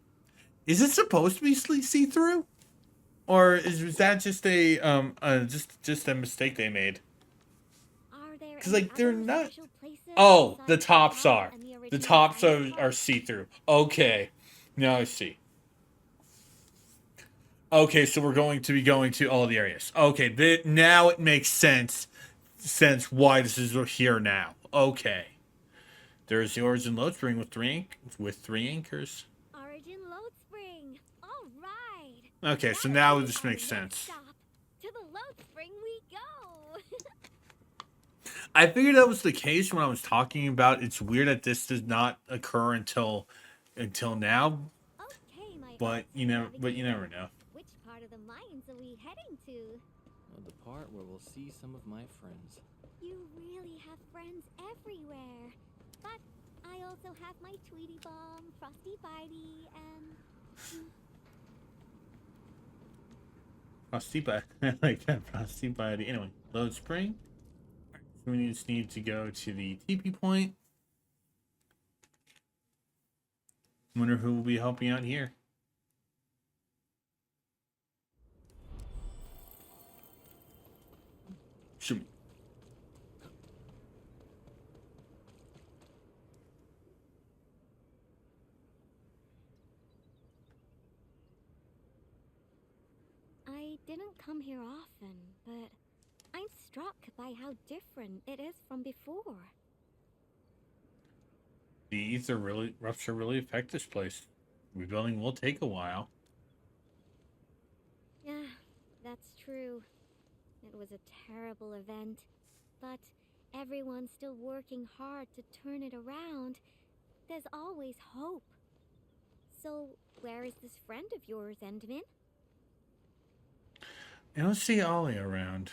Is it supposed to be see-through, or was that just a just a mistake they made? Because like they're not. Oh, the tops are. The tops are see-through. Okay, now I see. Okay, so we're going to be going to all the areas. Okay, now it makes sense why this is here now. Okay. There's the Origin Load Spring with three anchors. Origin Load Spring. All right. Okay, so now it just makes sense. To the Load Spring we go. I figured that was the case when I was talking about it's weird that this does not occur until now. Okay, but you never know. Which part of the mines are we heading to? The part where we'll see some of my friends. You really have friends everywhere. But I also have my Tweety Bomb, Frosty Bitey, and... Frosty Bitey. I like that. Frosty Bitey. Anyway, Load Spring. So we just need to go to the TP point. Wonder who will be helping out here. Shoot me. I didn't come here often, but I'm struck by how different it is from before. The ether rupture really affect this place. Rebuilding will take a while. Yeah, that's true. It was a terrible event, but everyone's still working hard to turn it around. There's always hope. So, where is this friend of yours, Endman? I don't see Ollie around.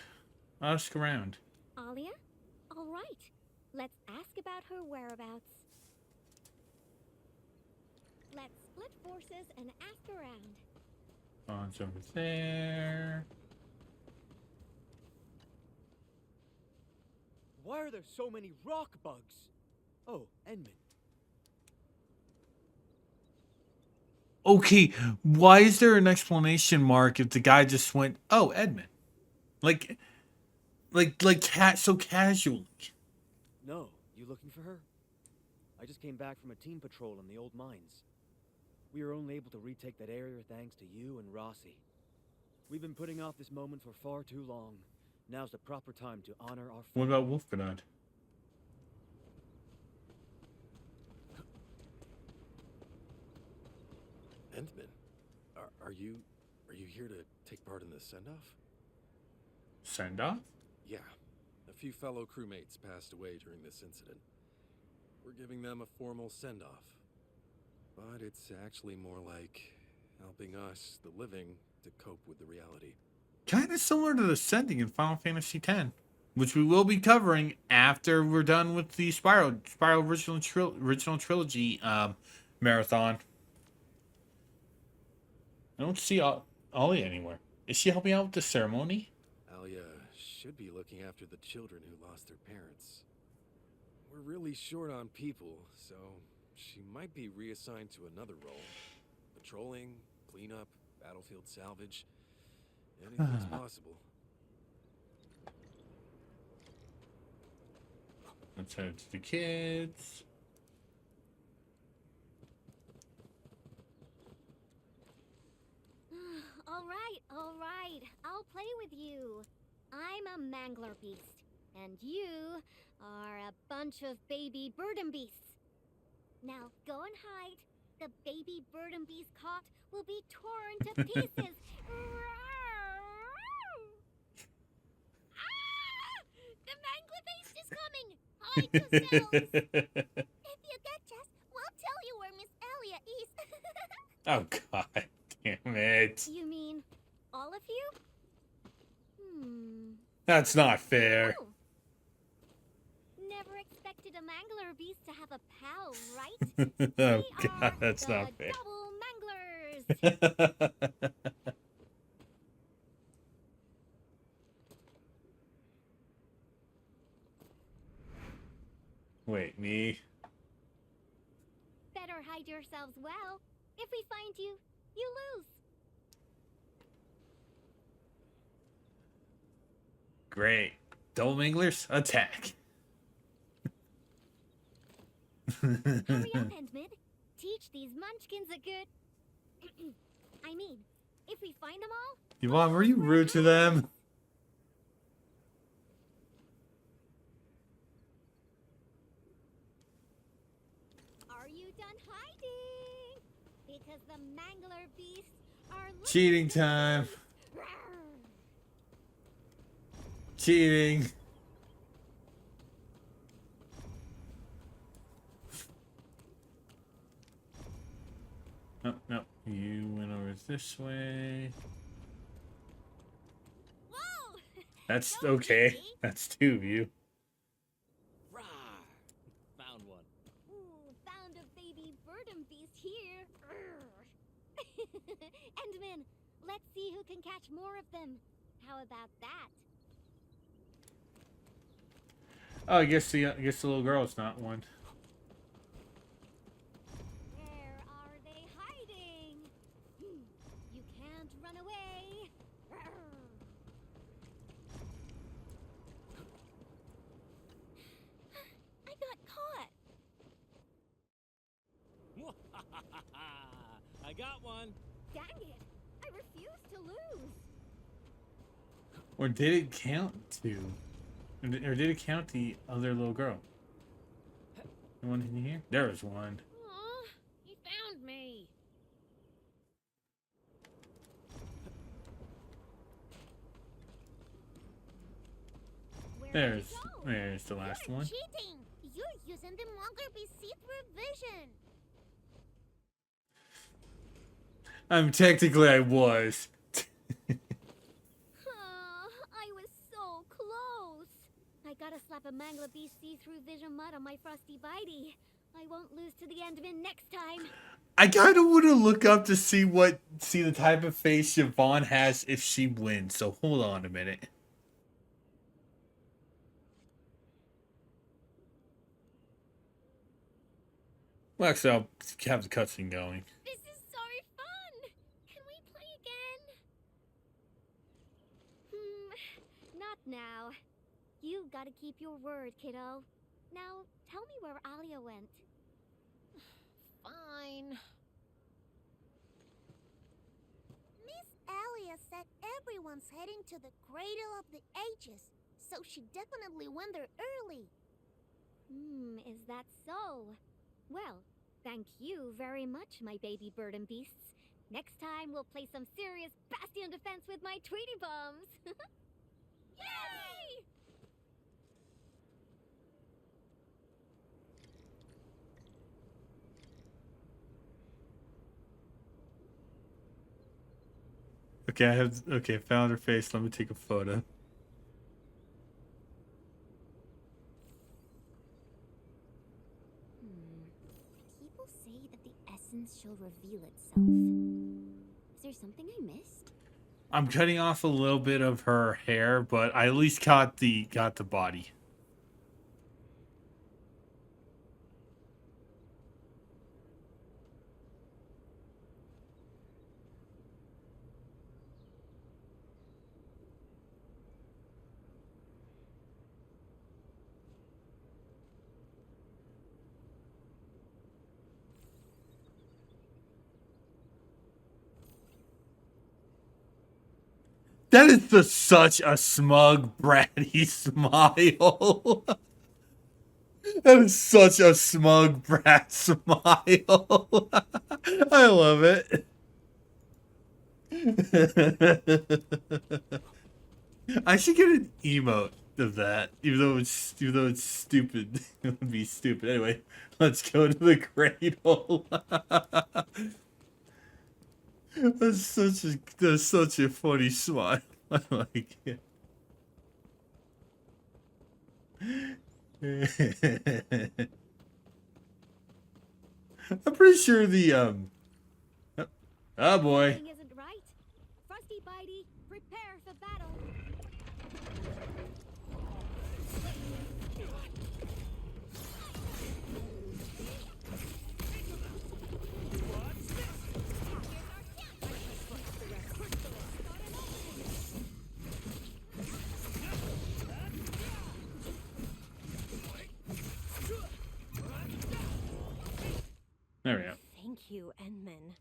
Ask around. Alia? All right. Let's ask about her whereabouts. Let's split forces and ask around. Bond's over there. Why are there so many rock bugs? Oh, Endman. Okay, why is there an explanation mark if the guy just went, "Oh, Edmund," like so casually? No, you looking for her? I just came back from a team patrol in the old mines. We were only able to retake that area thanks to you and Rossi. We've been putting off this moment for far too long. Now's the proper time to honor our. What about Wolfgrenad? Endman, are you here to take part in the send-off? Send-off? Yeah. A few fellow crewmates passed away during this incident. We're giving them a formal send-off. But it's actually more like helping us, the living, to cope with the reality. Kind of similar to the Sending in Final Fantasy X, which we will be covering after we're done with the Spiral original trilogy marathon. I don't see Ollie anywhere. Is she helping out with the ceremony? Alia should be looking after the children who lost their parents. We're We're really short on people, so she might be reassigned to another role. Patrolling, cleanup, battlefield salvage. Anything's possible. Let's head to the kids. All right. I'll play with you. I'm a mangler beast, and you are a bunch of baby burden beasts. Now go and hide. The baby burden beast caught will be torn to pieces. The mangler beast is coming. Hide yourselves. If you catch us, we'll tell you where Miss Alia is. Oh god, damn it. You mean all of you? That's not fair. Oh. Never expected a mangler beast to have a pal, right? Oh We god, are that's the not fair. double manglers. Wait, me? Better hide yourselves well. If we find you, you lose. Great. Double minglers, attack. Hurry up, Endmid. Teach these munchkins a good... I mean, if we find them all... Yvonne, were you rude to them? Are you done hiding? Because the mangler beasts are... Cheating time. Cheating. No, no. You went over this way. Whoa! That's okay. That's two of you. Found one. Ooh, found a baby burden beast here. Endman, let's see who can catch more of them. How about that? Oh, I guess the little girl's not one. Where are they hiding? You can't run away. I got caught. I got one. Dang it! I refuse to lose. Or did it count two? Or did it count the other little girl? The one in here? There was one. Aw, he found me. There's the last You're one. cheating. You're using the Mongerby see-through vision. Technically I was. I was so close. I gotta slap a Mangler Beast see-through vision mud on my frosty bitey. I won't lose to the Enderman next time. I kind of want to look up to see the type of face Siobhan has if she wins. So hold on a minute. Well, actually, I'll have the cutscene going. This is so fun. Can we play again? Not now. You gotta keep your word, kiddo. Now, tell me where Alia went. Fine. Miss Alia said everyone's heading to the Cradle of the Ages, so she definitely went there early. Is that so? Well, thank you very much, my baby burden beasts. Next time, we'll play some serious Bastion defense with my Tweety Bombs. Yay! Okay, found her face. Let me take a photo. People say that the essence shall reveal itself. Is there something I missed? I'm cutting off a little bit of her hair, but I at least got the body. That is such a smug, bratty smile. That is such a smug, brat smile. I love it. I should get an emote of that, even though it's stupid. It would be stupid. Anyway, let's go to the cradle. That's such a funny smile. I like it. I'm pretty sure the oh boy. Something isn't right. Frosty Bitey, prepare for battle. There we go. Thank you, Endman.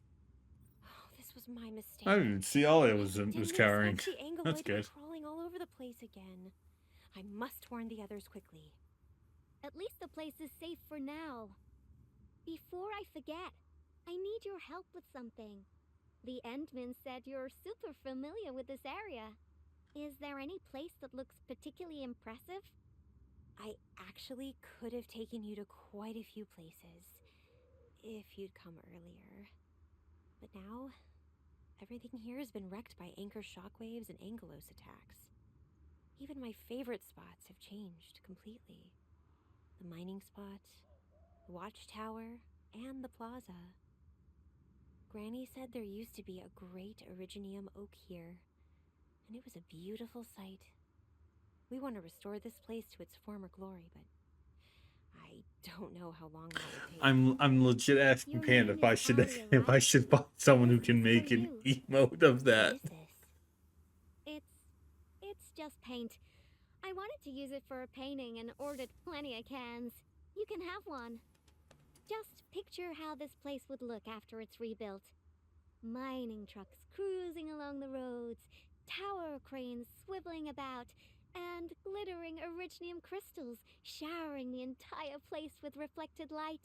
Oh, this was my mistake. I didn't see all it was cowering. The That's Angoloid good. were crawling all over the place again. I must warn the others quickly. At least the place is safe for now. Before I forget, I need your help with something. The Endman said you're super familiar with this area. Is there any place that looks particularly impressive? I actually could have taken you to quite a few places if you'd come earlier. But now, everything here has been wrecked by anchor shockwaves and Angelos attacks. Even my favorite spots have changed completely. The mining spot, the watchtower, and the plaza. Granny said there used to be a great Originium oak here, and it was a beautiful sight. We want to restore this place to its former glory, but I don't know how long that will take. I'm legit asking Panda if I should find someone who can make an emote of that. It's just paint. I wanted to use it for a painting and ordered plenty of cans. You can have one. Just picture how this place would look after it's rebuilt. Mining trucks cruising along the roads, tower cranes swiveling about, and glittering Originium crystals showering the entire place with reflected light.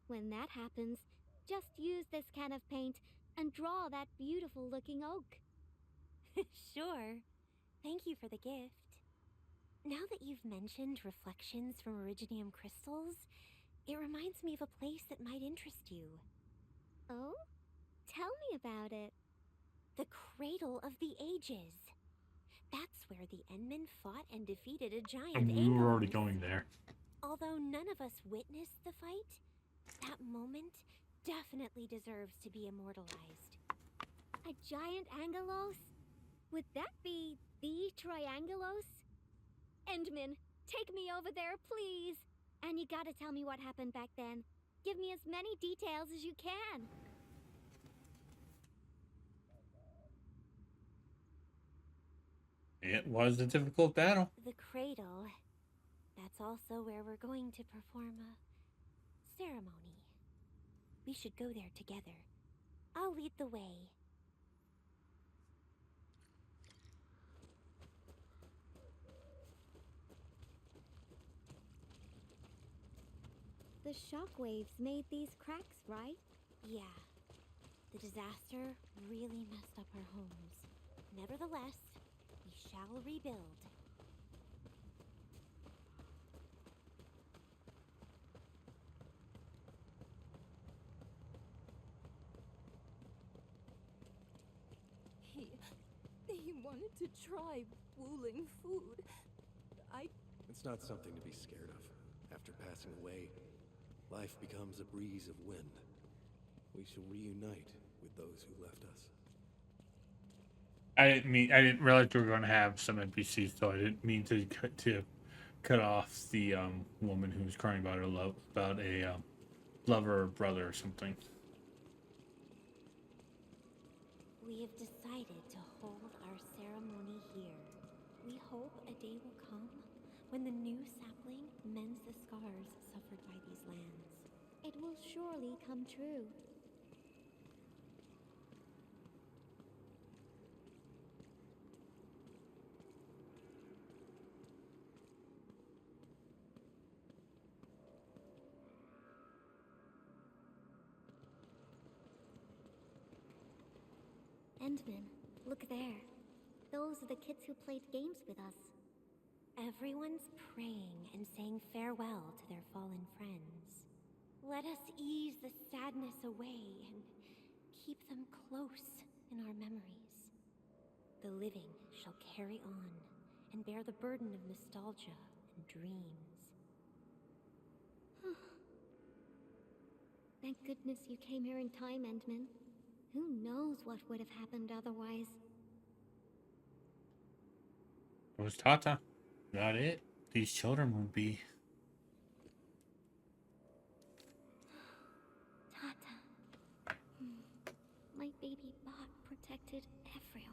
When that happens, just use this can of paint and draw that beautiful looking oak. Sure. Thank you for the gift. Now that you've mentioned reflections from Originium crystals, it reminds me of a place that might interest you. Oh? Tell me about it. The Cradle of the Ages. That's where the Endmen fought and defeated a giant We were already Angelos. going there. Although none of us witnessed the fight, that moment definitely deserves to be immortalized. A giant Angelos? Would that be the Triangelos? Endman, take me over there, please. And you gotta tell me what happened back then. Give me as many details as you can. It was a difficult battle. The Cradle. That's also where we're going to perform a ceremony. We should go there together. I'll lead the way. The shockwaves made these cracks, right? Yeah. The disaster really messed up our homes. Nevertheless, we shall rebuild. He wanted to try Wuling food. It's not something to be scared of. After passing away, life becomes a breeze of wind. We shall reunite with those who left us. I didn't realize we were going to have some NPCs, so I didn't mean to cut off the woman who was crying about a lover or brother or something. We have decided to hold our ceremony here. We hope a day will come when the new sapling mends the scars suffered by these lands. It will surely come true. Endman, look there. Those are the kids who played games with us. Everyone's praying and saying farewell to their fallen friends. Let us ease the sadness away and keep them close in our memories. The living shall carry on and bear the burden of nostalgia and dreams. Thank goodness you came here in time, Endman. Who knows what would have happened otherwise? It was Tata. Not it. These children would be. Tata. My baby bot protected everyone.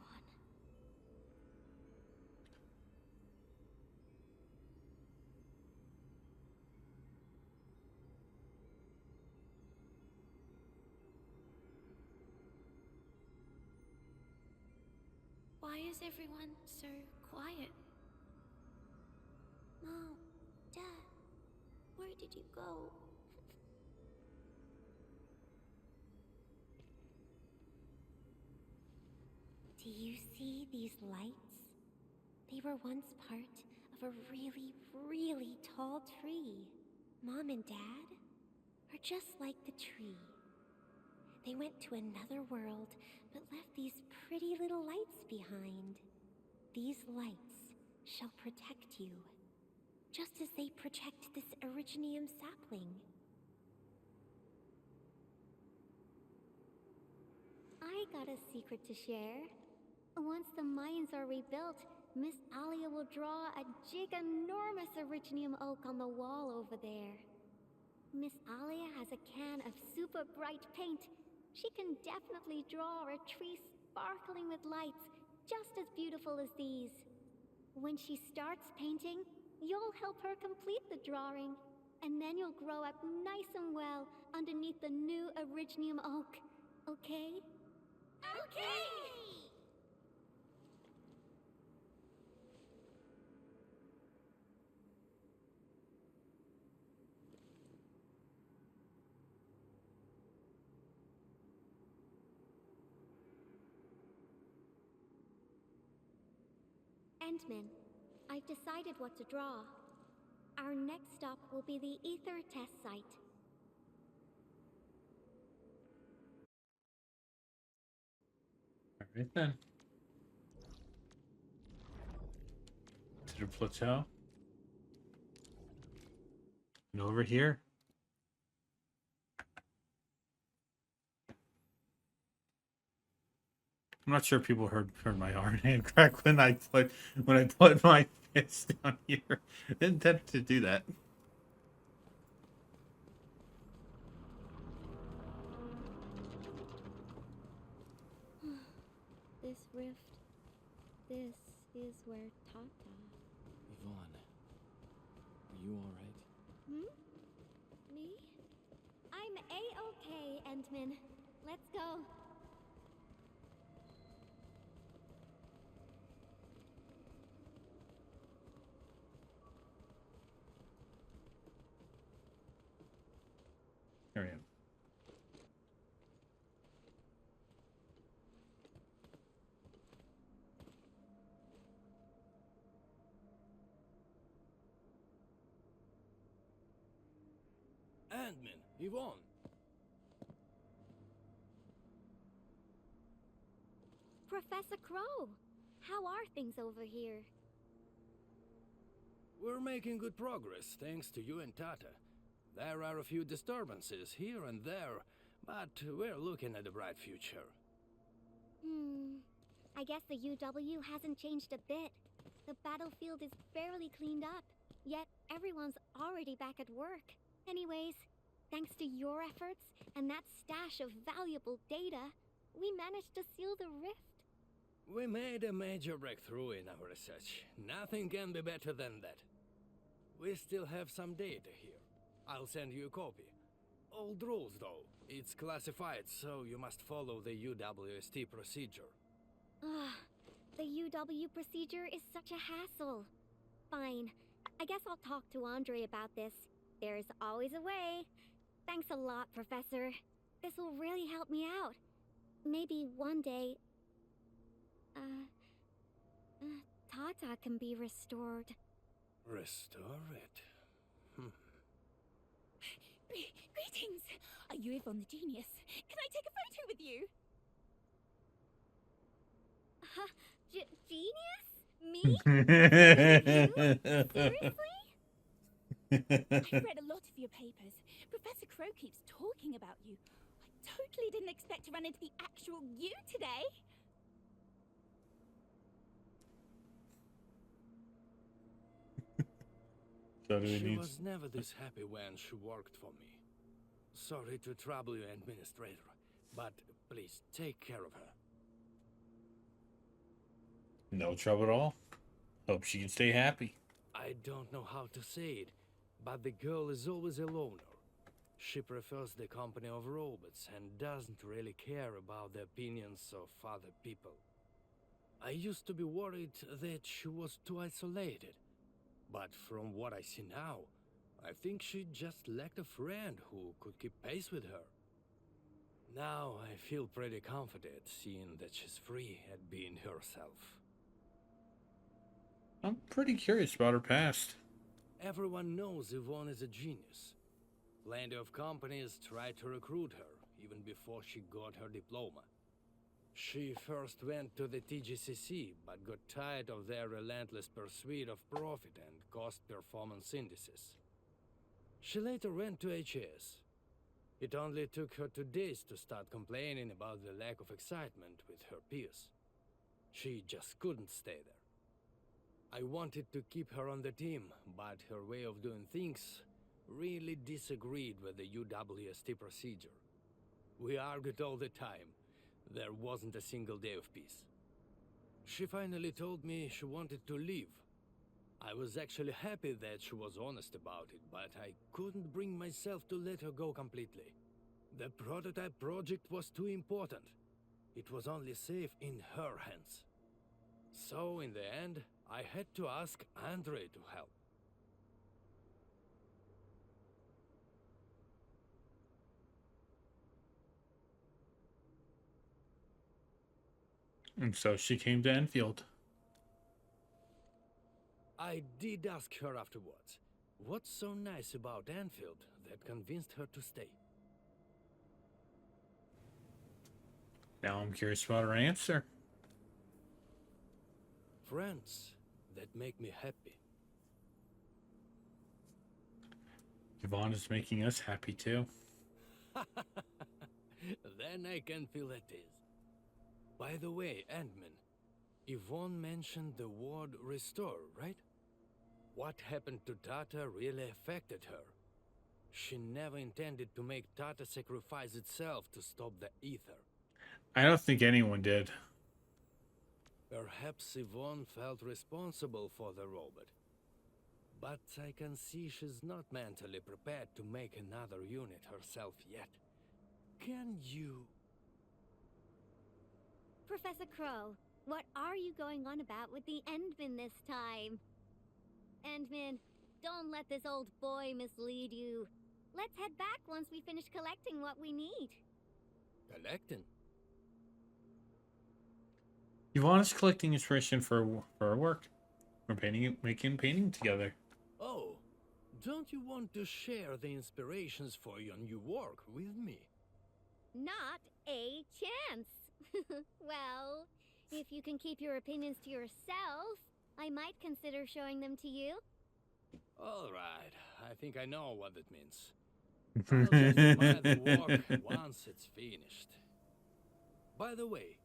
Why is everyone so quiet? Mom, Dad, where did you go? Do you see these lights? They were once part of a really, really tall tree. Mom and Dad are just like the tree. They went to another world, but left these pretty little lights behind. These lights shall protect you, just as they protect this Originium sapling. I got a secret to share. Once the mines are rebuilt, Miss Alia will draw a giganormous Originium oak on the wall over there. Miss Alia has a can of super bright paint. She can definitely draw a tree sparkling with lights, just as beautiful as these. When she starts painting, you'll help her complete the drawing, and then you'll grow up nice and well underneath the new Originium oak. Okay? Okay! Endman, I've decided what to draw. Our next stop will be the Ether test site. Alright then. To the plateau. And over here. I'm not sure people heard my arm hand crack when I put my fist down here. I didn't intend to do that. This rift, this is where Tata. Yvonne, are you alright? Me? I'm A-okay, Endman. Let's go. Here I am. Endman, Yvonne. Professor Crow, how are things over here? We're making good progress, thanks to you and Tata. There are a few disturbances here and there, but we're looking at a bright future. I guess the UW hasn't changed a bit. The battlefield is barely cleaned up, yet everyone's already back at work. Anyways, thanks to your efforts and that stash of valuable data, we managed to seal the rift. We made a major breakthrough in our research. Nothing can be better than that. We still have some data here. I'll send you a copy. Old rules, though. It's classified, so you must follow the UWST procedure. The UW procedure is such a hassle. Fine. I guess I'll talk to Andre about this. There's always a way. Thanks a lot, Professor. This will really help me out. Maybe one day Tata can be restored. Restore it? Greetings! Are you Yvonne the Genius? Can I take a photo with you? Genius? Me? Seriously? I've read a lot of your papers. Professor Crow keeps talking about you. I totally didn't expect to run into the actual you today. She was never this happy when she worked for me. Sorry to trouble you, Administrator, but please take care of her. No trouble at all. Hope she can stay happy. I don't know how to say it, but the girl is always a loner. She prefers the company of robots and doesn't really care about the opinions of other people. I used to be worried that she was too isolated, but from what I see now, I think she just lacked a friend who could keep pace with her. Now I feel pretty confident seeing that she's free at being herself. I'm pretty curious about her past. Everyone knows Yvonne is a genius. Plenty of companies tried to recruit her, even before she got her diploma. She first went to the TGCC, but got tired of their relentless pursuit of profit and cost performance indices. She later went to HAS. It only took her 2 days to start complaining about the lack of excitement with her peers. She just couldn't stay there. I wanted to keep her on the team, but her way of doing things really disagreed with the UWST procedure. We argued all the time. There wasn't a single day of peace. She finally told me she wanted to leave. I was actually happy that she was honest about it, but I couldn't bring myself to let her go completely. The prototype project was too important. It was only safe in her hands. So, in the end, I had to ask Andre to help. And so she came to Enfield. I did ask her afterwards, what's so nice about Endfield that convinced her to stay? Now I'm curious about her answer. Friends that make me happy. Yvonne is making us happy too. Then I can feel at ease. By the way, Ant-Man, Yvonne mentioned the word restore, right? What happened to Tata really affected her. She never intended to make Tata sacrifice itself to stop the ether. I don't think anyone did. Perhaps Yvonne felt responsible for the robot. But I can see she's not mentally prepared to make another unit herself yet. Can you... Professor Crow, what are you going on about with the Endman this time? Endman, don't let this old boy mislead you. Let's head back once we finish collecting what we need. Collecting? Yvonne is collecting inspiration for her work. We're making painting together. Oh, don't you want to share the inspirations for your new work with me? Not a chance. Well, if you can keep your opinions to yourself, I might consider showing them to you. All right, I think I know what it means. I'll just admire the work once it's finished. By the way,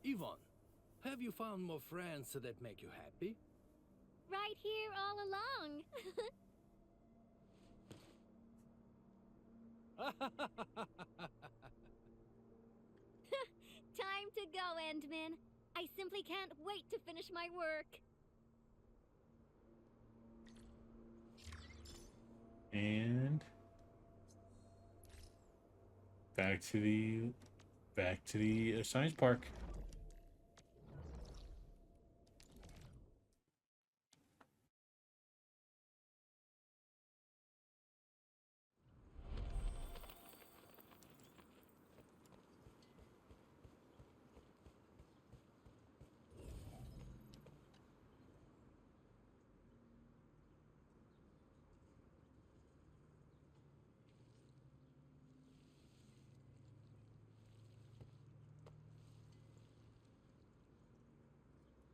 Yvonne, have you found more friends that make you happy? Right here all along. Time to go, Endman. I simply can't wait to finish my work. And back to the science park.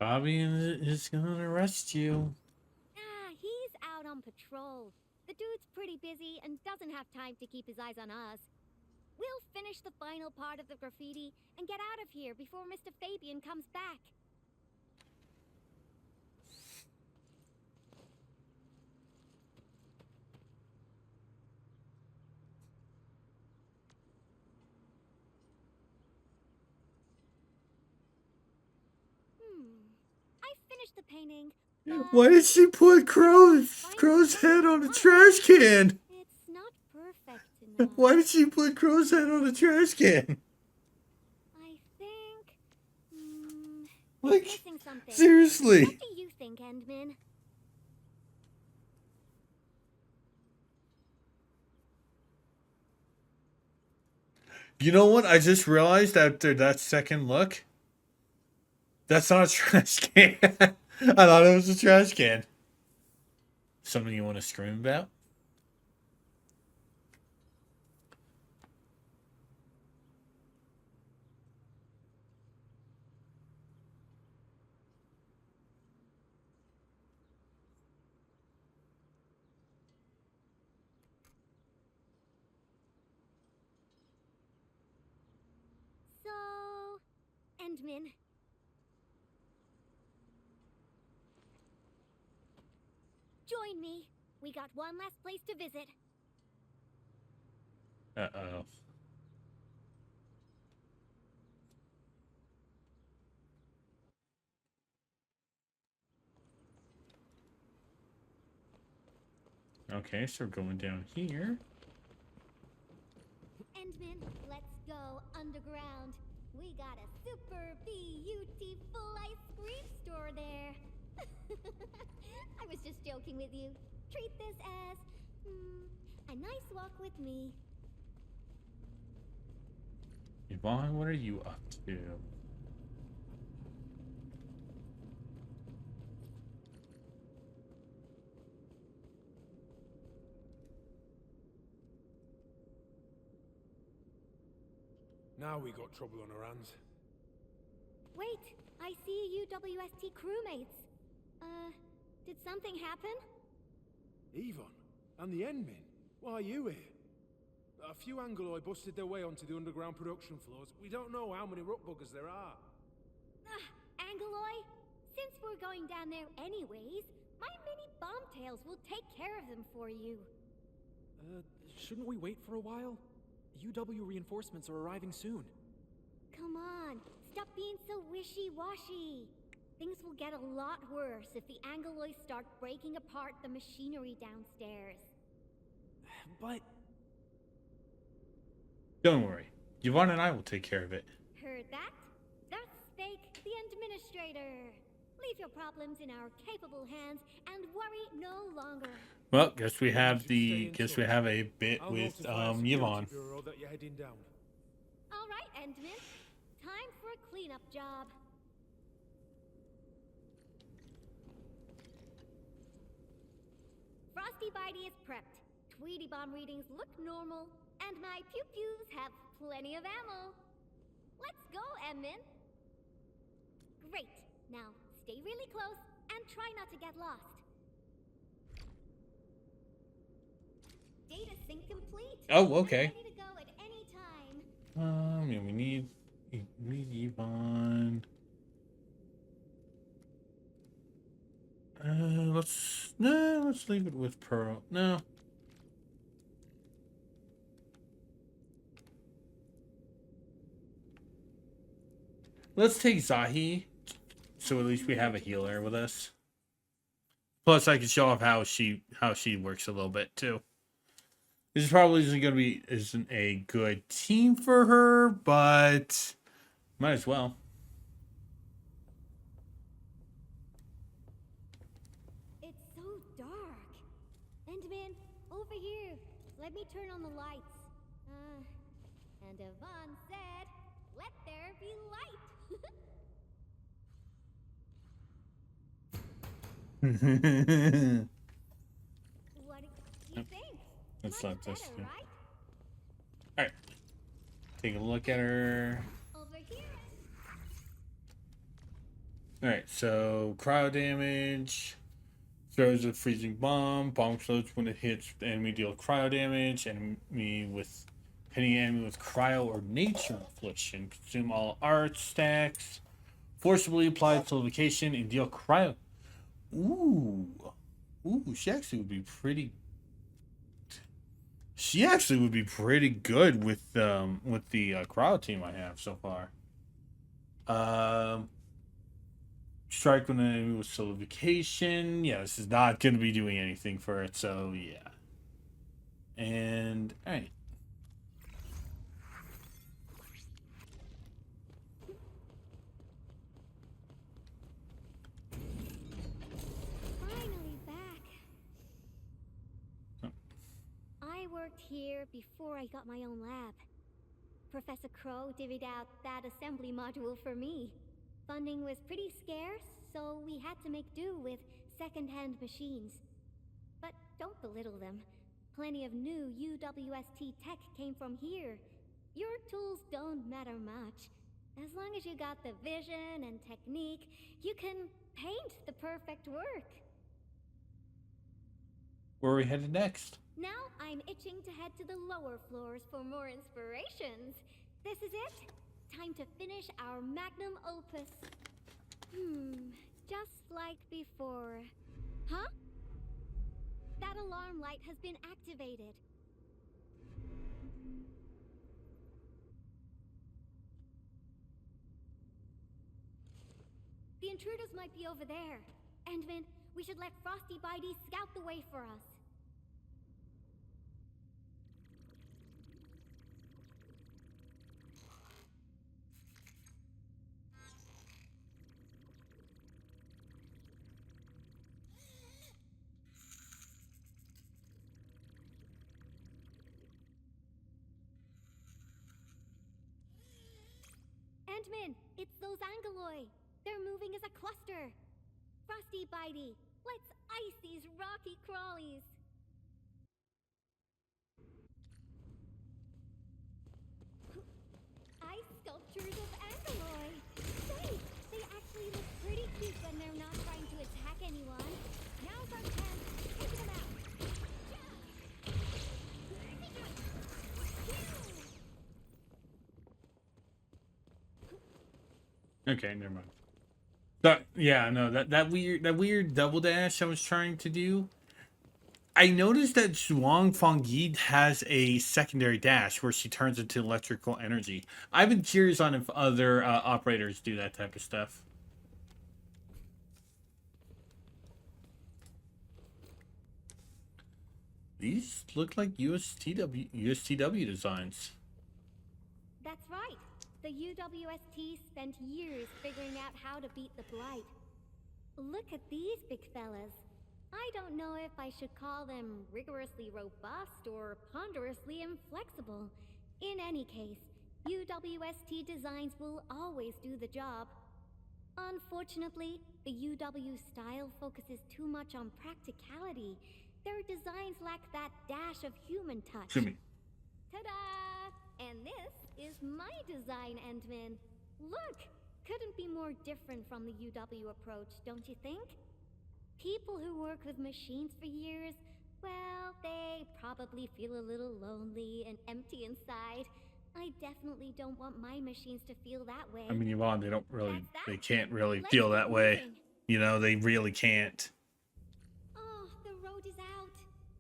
Bobby is gonna arrest you. Ah, he's out on patrol. The dude's pretty busy and doesn't have time to keep his eyes on us. We'll finish the final part of the graffiti and get out of here before Mr. Fabian comes back. I finished the painting. Why did she put Crow's head on a trash can? It's not perfect enough. Why did she put Crow's head on a trash can? I think... Like, missing something. seriously. What do you think, Endman? You know what? I just realized after that second look, that's not a trash can. I thought it was a trash can. Something you want to scream about? So... Endman... Join me. We got one last place to visit. Uh-oh. Okay, so we're going down here. Endman, let's go underground. We got a super beautiful ice cream store there. I was just joking with you. Treat this as a nice walk with me. Yvonne, what are you up to? Now we got trouble on our hands. Wait, I see UWST crewmates. Did something happen? Yvonne, and the Endmen? Why are you here? A few Angoloi busted their way onto the underground production floors. We don't know how many ruckbuggers there are. Angoloi? Since we're going down there anyways, my mini bombtails will take care of them for you. Shouldn't we wait for a while? UW reinforcements are arriving soon. Come on, stop being so wishy-washy. Things will get a lot worse if the Angoloi start breaking apart the machinery downstairs. But... Don't worry. Yvonne and I will take care of it. Heard that? That's Spake, the Administrator. Leave your problems in our capable hands and worry no longer. Well, guess we have a bit with Yvonne. That you're heading down. All right, Endman. Time for a cleanup job. Frosty Bitey is prepped. Tweety bomb readings look normal, and my pew-pews have plenty of ammo. Let's go, Endman. Great. Now, stay really close and try not to get lost. Data sync complete. Oh, okay. Ready to go at any time. Yeah, we need Yvonne. Let's leave it with Pearl. No. Let's take Zahi, so at least we have a healer with us. Plus, I can show off how she works a little bit too. This probably isn't a good team for her, but might as well. It's so dark. Endman, over here. Let me turn on the lights. And Yvonne said, "Let there be light." What do you think? Let's let this Better, go. right? All right. Take a look at her. Over here. Alright, so cryo damage. Throws a freezing bomb. Bomb explodes when it hits the enemy, deal cryo damage. Hitting enemy with cryo or nature affliction. Consume all art stacks. Forcibly apply solidification and deal cryo. Ooh. Ooh, she actually would be pretty good with the cryo team I have so far. Strike when the enemy with solidification. Yeah, this is not going to be doing anything for it, so yeah. And, alright. Finally back. I worked here before I got my own lab. Professor Crow divvied out that assembly module for me. Funding was pretty scarce, so we had to make do with second-hand machines. But don't belittle them. Plenty of new UWST tech came from here. Your tools don't matter much. As long as you got the vision and technique, you can paint the perfect work. Where are we headed next? Now I'm itching to head to the lower floors for more inspirations. This is it. Time to finish our magnum opus. Just like before. Huh? That alarm light has been activated. The intruders might be over there. Endman, we should let Frosty Bitey scout the way for us. Endman, it's those Angoloi. They're moving as a cluster. Frosty Bitey, let's ice these rocky crawlies. Ice sculptures of Angoloi. Say, they actually look pretty cute when they're not trying to attack anyone. Now's our chance to take them out. Okay, never mind. But yeah, no, that weird double dash I was trying to do. I noticed that Zhuang Fangyi has a secondary dash where she turns into electrical energy. I've been curious on if other operators do that type of stuff. These look like USTW designs. That's right. The UWST spent years figuring out how to beat the Blight. Look at these big fellas. I don't know if I should call them rigorously robust or ponderously inflexible. In any case, UWST designs will always do the job. Unfortunately, the UW style focuses too much on practicality. Their designs lack that dash of human touch. Jimmy. Ta-da! And this is my design, Endman. Look! Couldn't be more different from the UW approach, don't you think? People who work with machines for years, well, they probably feel a little lonely and empty inside. I definitely don't want my machines to feel that way. I mean, Yvonne, they can't really feel that way. You know, they really can't. Oh, the road is out.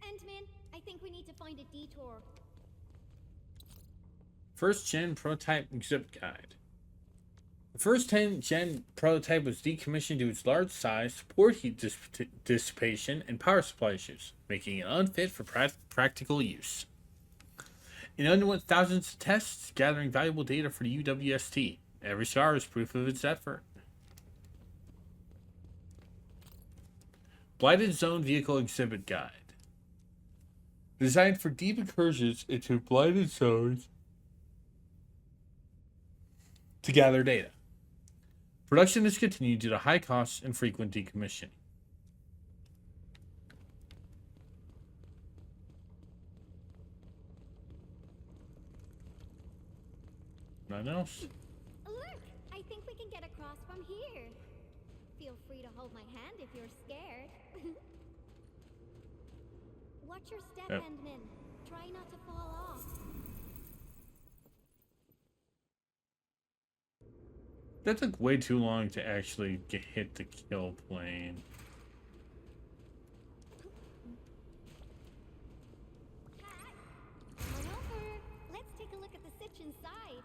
Endman, I think we need to find a detour. First gen prototype exhibit guide. The first gen prototype was decommissioned due to its large size, poor heat dissipation, and power supply issues, making it unfit for practical use. It underwent thousands of tests, gathering valuable data for the UWST. Every star is proof of its effort. Blighted Zone Vehicle Exhibit Guide. Designed for deep incursions into blighted zones to gather data. Production is continued due to high costs and frequent decommissioning. Nothing else? Look! I think we can get across from here. Feel free to hold my hand if you're scared. Watch your step, Yep. Endman. Try not to fall off. That took way too long to actually hit the kill plane. Come on over. Let's take a look at the sitch inside.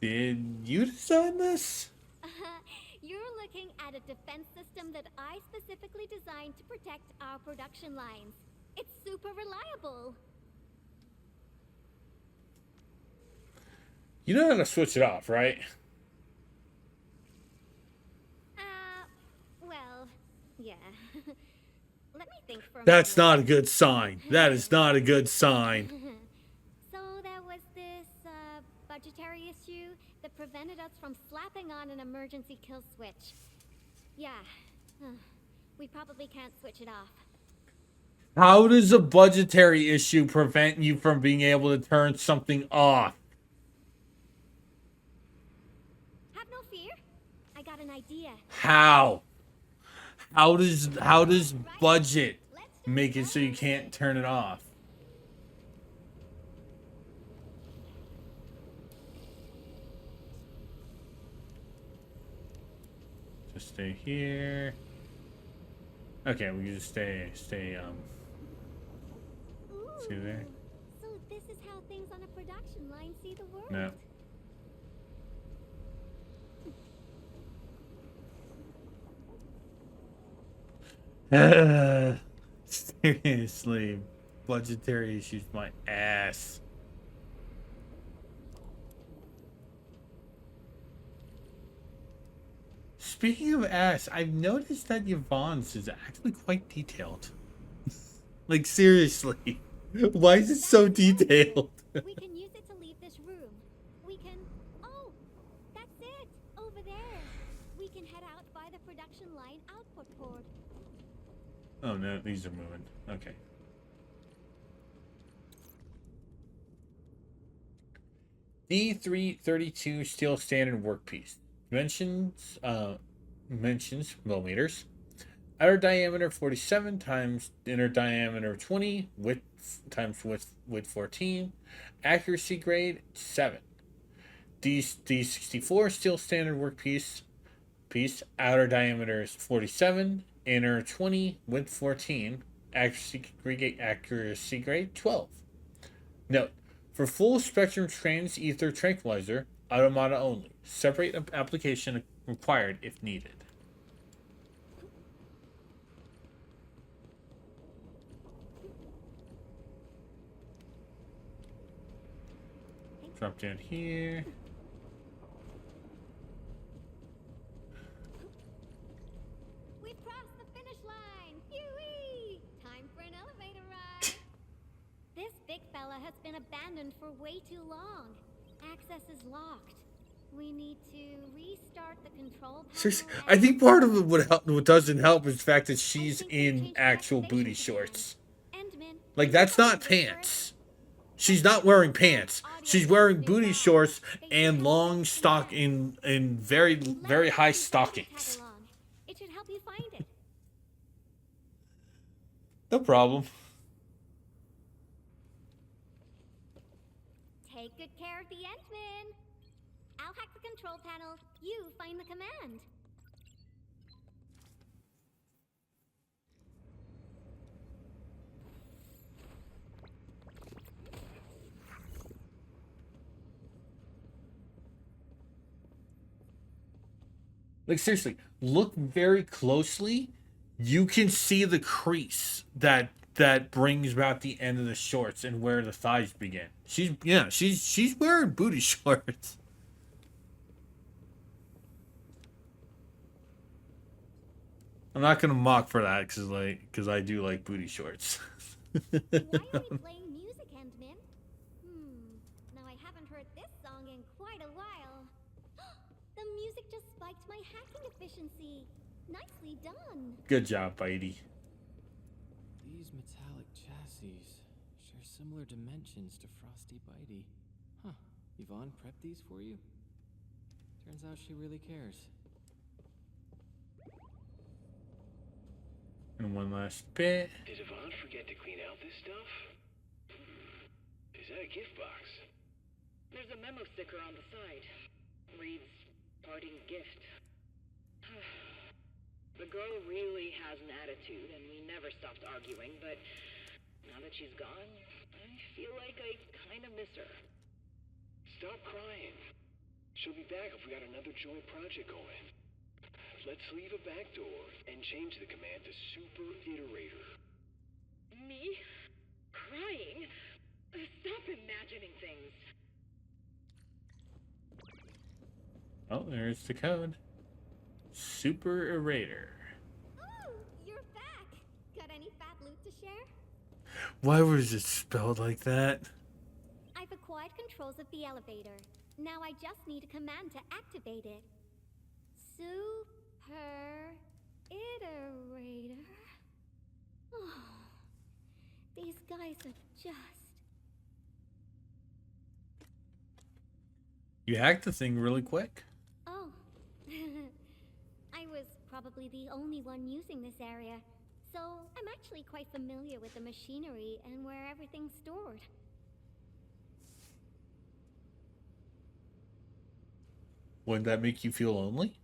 Did you design this? You're looking at a defense system that I specifically designed to protect our production lines. It's super reliable. You know how to switch it off, right? Well, yeah. Let me think for a That's moment. not a good sign. That is not a good sign. So there was this, budgetary issue that prevented us from slapping on an emergency kill switch. Yeah. We probably can't switch it off. How does a budgetary issue prevent you from being able to turn something off? Have no fear. I got an idea. How? How does budget make it so you can't turn it off? Just stay here. Okay, we can just stay see there? So this is how things on a production line see the world. No. Seriously, budgetary issues, my ass. Speaking of ass, I've noticed that Yvonne's is actually quite detailed. Like, seriously. Why is it so detailed? We can use it to leave this room. We can... Oh! That's it! Over there! We can head out by the production line output port. Oh no, these are moving. Okay. D332 steel standard workpiece. Dimensions millimeters. Outer diameter 47 times inner diameter 20, width times width 14. Accuracy grade 7. D64 steel standard workpiece. Outer diameter is 47, inner 20, width 14. Accuracy grade 12. Note: for full spectrum trans ether tranquilizer, automata only. Separate application required if needed. Drop down here. We've crossed the finish line! Phew-wee! Time for an elevator ride! This big fella has been abandoned for way too long. Access is locked. We need to restart the control Seriously, panel I think part of it what doesn't help is the fact that she's in actual booty shorts. Like, that's not pants. She's not wearing pants. She's wearing booty shorts and long in very, very high stockings. It should help you find it. No problem. Take good care of the Endman. I'll hack the control panel. You find the command. Like, seriously, look very closely. You can see the crease that brings about the end of the shorts and where the thighs begin. She's wearing booty shorts. I'm not gonna mock for that because I do like booty shorts. Why are we playing music, Endman? Now I haven't heard this song in quite a while. The music just spiked my hacking efficiency. Nicely done. Good job, Bitey. These metallic chassis share similar dimensions to Frosty Bitey. Huh. Yvonne prepped these for you? Turns out she really cares. And one last bit. Did Yvonne forget to clean out this stuff? Is that a gift box? There's a memo sticker on the side. Reads, parting gift. The girl really has an attitude, and we never stopped arguing, but now that she's gone, I feel like I kind of miss her. Stop crying. She'll be back if we got another joint project going. Let's leave a back door and change the command to Super Iterator. Me? Crying? Stop imagining things. Oh, there's the code. Super Iterator. Ooh, you're back. Got any fat loot to share? Why was it spelled like that? I've acquired controls of the elevator. Now I just need a command to activate it. Super Iterator. Oh, these guys are just... You hacked the thing really quick. Oh. I was probably the only one using this area, so I'm actually quite familiar with the machinery and where everything's stored. Wouldn't that make you feel lonely?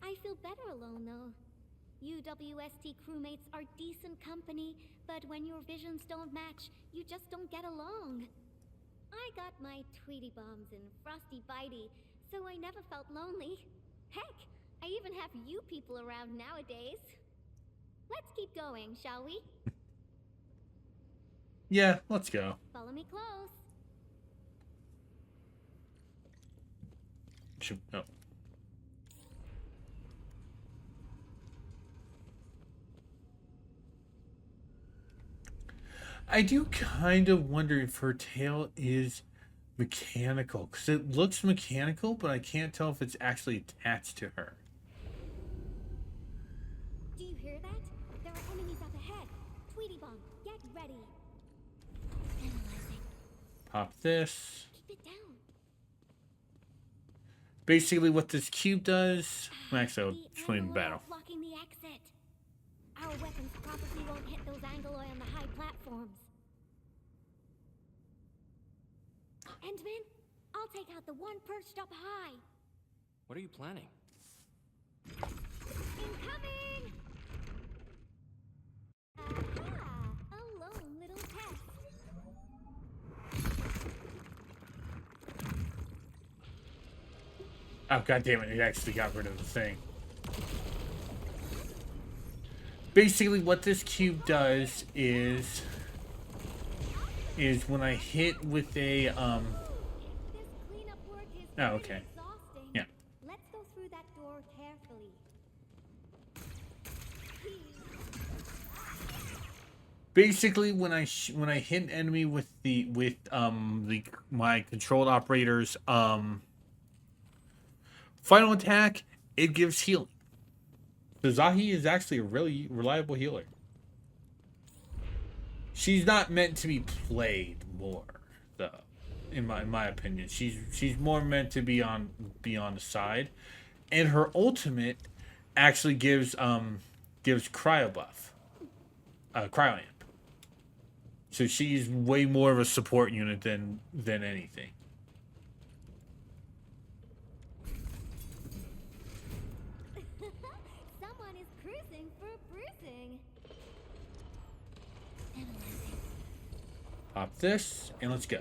I feel better alone, though. UWST crewmates are decent company, but when your visions don't match, you just don't get along. I got my Tweety Bombs and Frosty Bitey, so I never felt lonely. Heck, I even have you people around nowadays. Let's keep going, shall we? Yeah, let's go. Follow me close. Oh. I do kind of wonder if her tail is mechanical, because it looks mechanical, but I can't tell if it's actually attached to her. Do you hear that? There are enemies up ahead. Tweety Bomb, get ready. Analyzing. Pop this. Keep it down. Basically, what this cube does. Actually, I'll explain the battle. Blocking the exit. Our weapons probably won't hit those Angoloi on the high platforms. Endman, I'll take out the one perched up high. What are you planning? Incoming! Aha! A lone little pest. Oh, god damn it, it actually got rid of the thing. Basically, what this cube does is when I hit with a, Oh, okay. Yeah. Let's go through that door carefully. Basically, when I hit an enemy with my controlled operator's final attack, it gives healing. The Zahi is actually a really reliable healer. She's not meant to be played more, though. In my opinion, she's more meant to be on the side, and her ultimate actually gives cryo buff, cryo amp. So she's way more of a support unit than anything. Someone is cruising for bruising. Pop this, and let's go.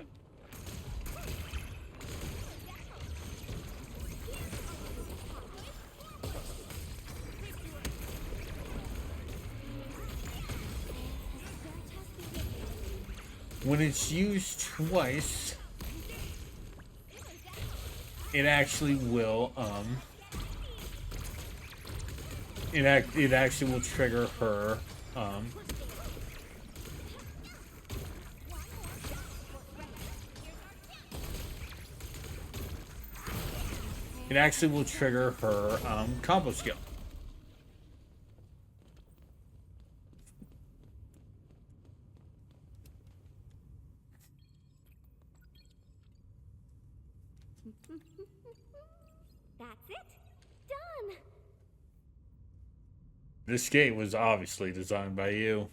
When it's used twice, it actually will it actually will trigger her it actually will trigger her combo skill. That's it. Done. This gate was obviously designed by you.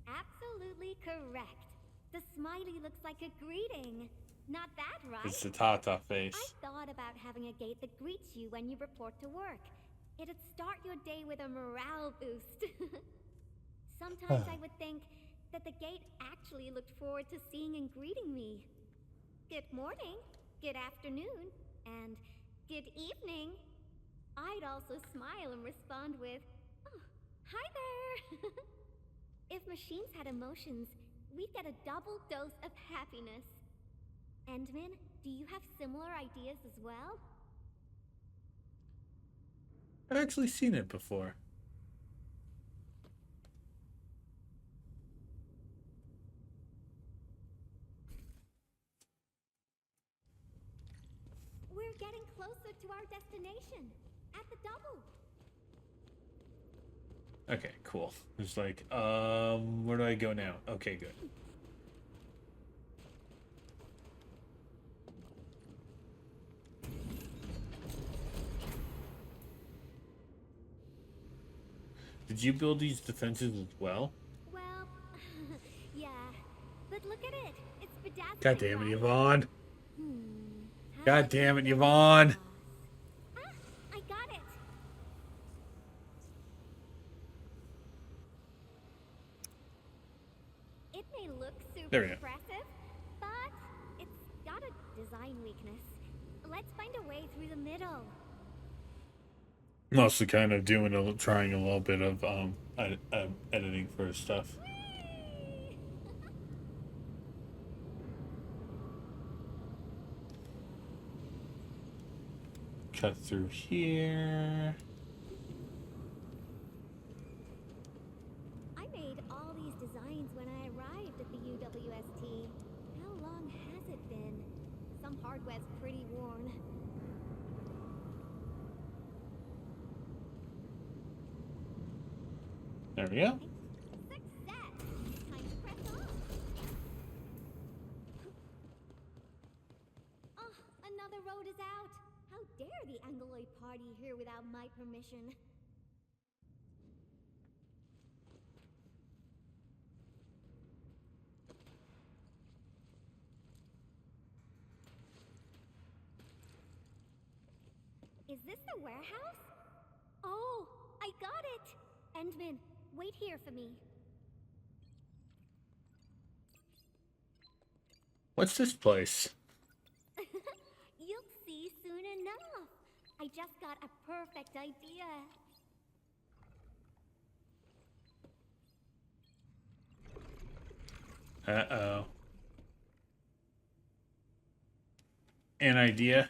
Absolutely correct. The smiley looks like a greeting. Not that, right? It's the Tata face. I thought about having a gate that greets you when you report to work. It'd start your day with a morale boost. Sometimes I would think that the gate actually looked forward to seeing and greeting me. Good morning, good afternoon, and good evening. I'd also smile and respond with, oh, hi there. If machines had emotions, we'd get a double dose of happiness. Endman, do you have similar ideas as well? I've actually seen it before. We're getting closer to our destination. At the double. Okay, cool. It's like, where do I go now? Okay, good. Did you build these defenses as well? Well, yeah. But look at it. It's bedazzled. God damn it, Yvonne. God damn it, Yvonne. I got it. It may look There super we go. impressive, but it's got a design weakness. Let's find a way through the middle. I'm also kind of trying a little bit of editing for stuff. Cut through here. I made all these designs when I arrived at the UWST. How long has it been? Some hardware's pretty worn. There we go. Success! Time to press on. Oh, another road is out. How dare the Angloid party here without my permission? Is this the warehouse? Oh, I got it! Endman, wait here for me. What's this place? You'll see soon enough. I just got a perfect idea. Uh-oh. An idea?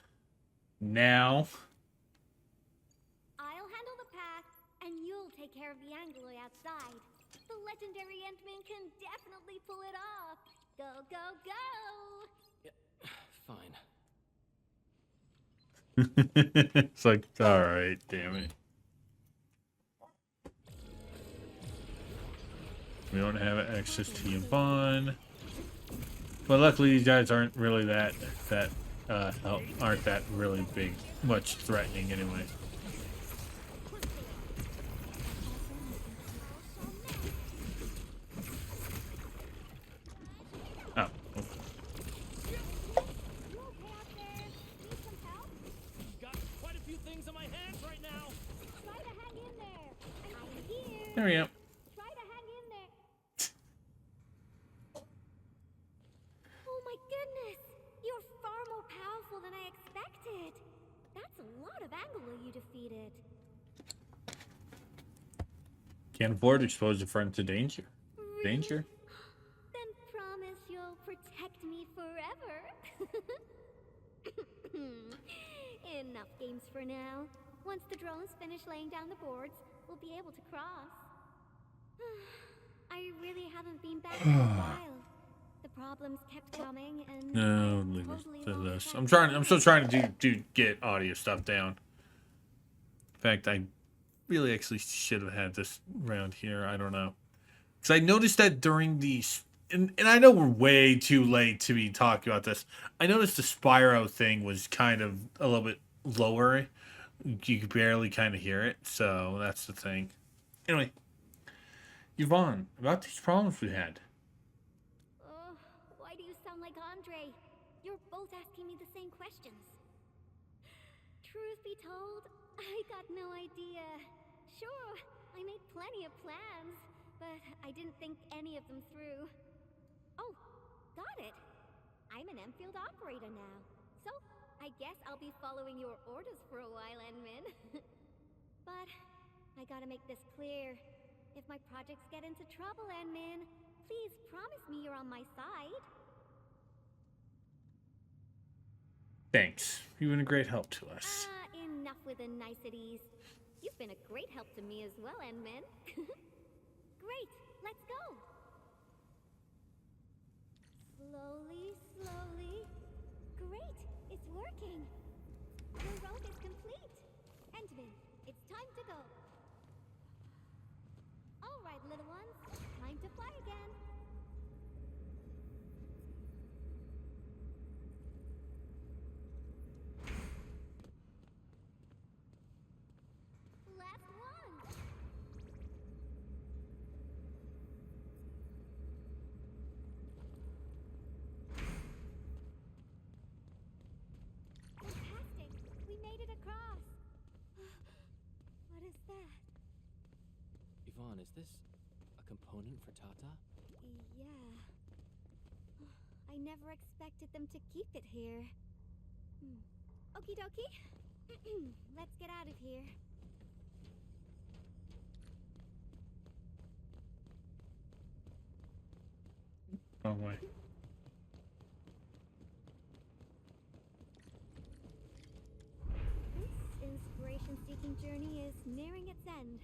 Now? I'll handle the path, and you'll take care of the Angloid outside. The legendary Endman can definitely pull it off. Go, go, go! Fine. It's like, alright, damn it. We don't have access to Yvonne. But luckily these guys aren't really aren't that really big, much threatening anyway. Oh. Got quite a few things on my hands right now. Try to hang in there. I'm here. There we go. Try to hang in there. Oh my goodness! You're far more powerful than I expected. That's a lot of Anglo you defeated. Can't afford to expose a friend to danger. Danger? Then promise you'll protect me forever. Enough games for now. Once the drones finish laying down the boards, we'll be able to cross. I really haven't been back in a while. The problems kept coming and No, leave it to this. I'm still trying to get audio stuff down. In fact, I really actually should have had this round here. I don't know. Because I noticed that during the and I know we're way too late to be talking about this. I noticed the Spyro thing was kind of a little bit lower. You could barely kind of hear it, so that's the thing. Anyway, Yvonne, about these problems we had. Why do you sound like Andre? You're both asking me the same questions. Truth be told, I got no idea. Sure, I made plenty of plans, but I didn't think any of them through. Oh, got it. I'm an Endfield operator now, so I guess I'll be following your orders for a while, Enmin. But I gotta make this clear. If my projects get into trouble, Enmin, please promise me you're on my side. Thanks. You've been a great help to us. Enough with the niceties. You've been a great help to me as well, Enmin. Great, let's go. Slowly, slowly. Great, it's working. Your road is complete. Endman, it's time to go. All right, little ones, time to fly again. Last one. Fantastic! We made it across! What is that? Yvonne, is this a component for Tata? Yeah. I never expected them to keep it here. Okie dokie. Let's get out of here. Wrong way. This inspiration-seeking journey is nearing its end.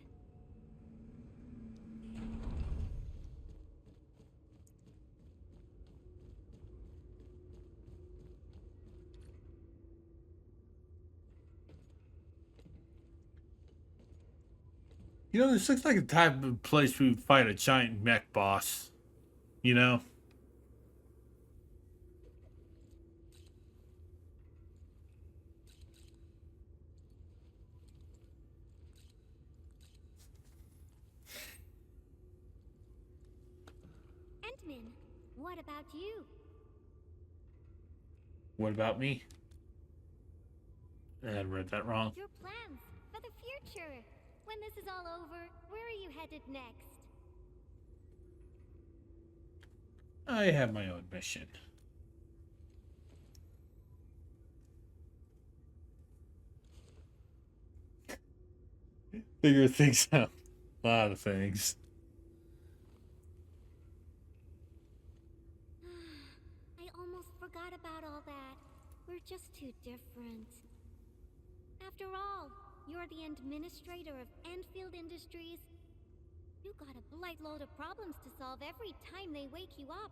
You know, this looks like the type of place we would fight a giant mech boss. You know? Endman, what about you? What about me? I read that wrong. Your plans for the future. When this is all over, where are you headed next? I have my own mission. Figure things out. A lot of things. I almost forgot about all that. We're just too different. After all, you're the administrator of Endfield Industries. You got a blight load of problems to solve every time they wake you up.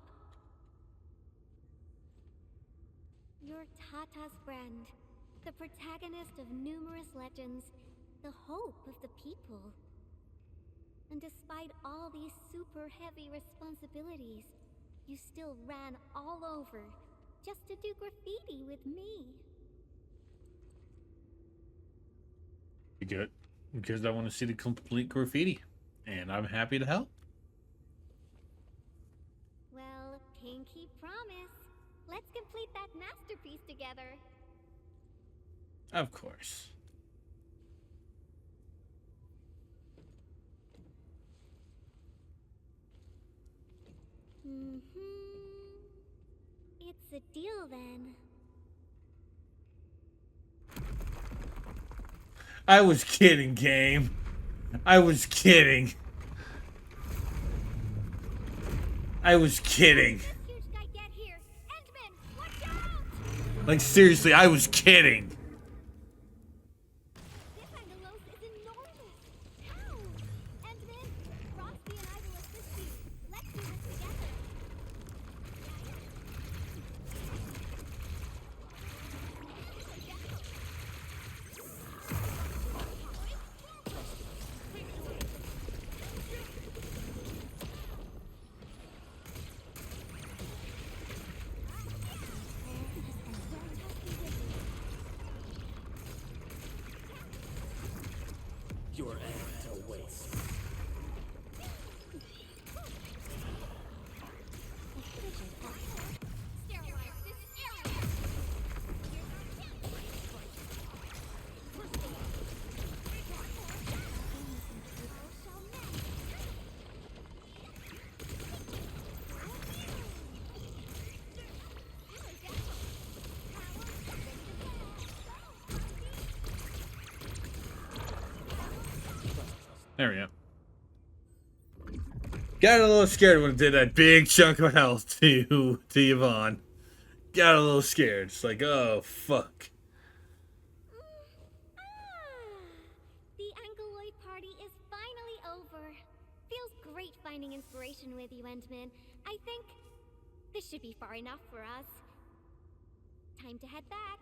You're Tata's friend, the protagonist of numerous legends, the hope of the people. And despite all these super heavy responsibilities, you still ran all over just to do graffiti with me. Good. Because I want to see the complete graffiti. And I'm happy to help. Well, pinky promise. Let's complete that masterpiece together. Of course. It's a deal then. I was kidding, game. I was kidding. I was kidding. Like, seriously, I was kidding. There we go. Got a little scared when it did that big chunk of health to Yvonne. Got a little scared. It's like, oh, fuck. The Angloid party is finally over. Feels great finding inspiration with you, Endman. I think this should be far enough for us. Time to head back.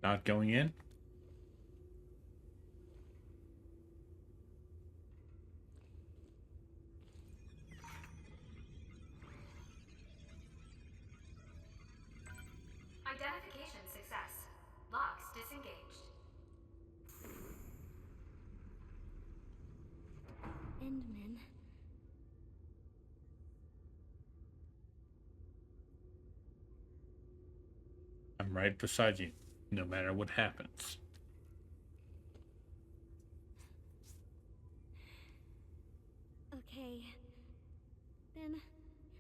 Not going in? Identification success. Locks disengaged. Endman. I'm right beside you, no matter what happens. Okay. Then,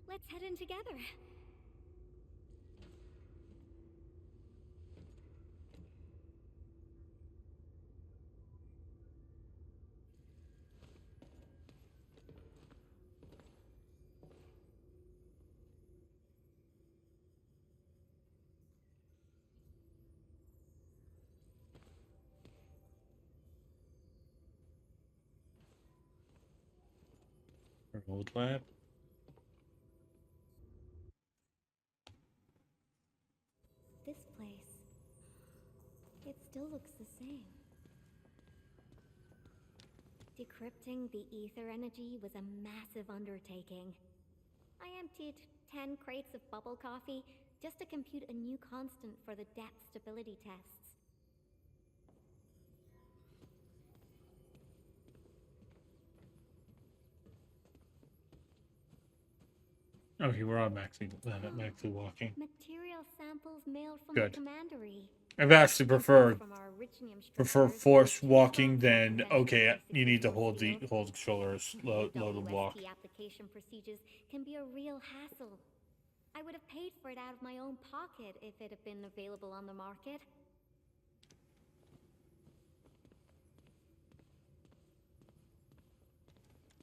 let's head in together. Our old lab? This place. It still looks the same. Decrypting the ether energy was a massive undertaking. I emptied 10 crates of bubble coffee just to compute a new constant for the depth stability tests. Okay, we're automatically walking. Material samples mailed from Good. the commandery. I've actually prefer From our force walking than okay. You need to hold the controllers load and walk. WSP application procedures can be a real hassle. I would have paid for it out of my own pocket if it had been available on the market.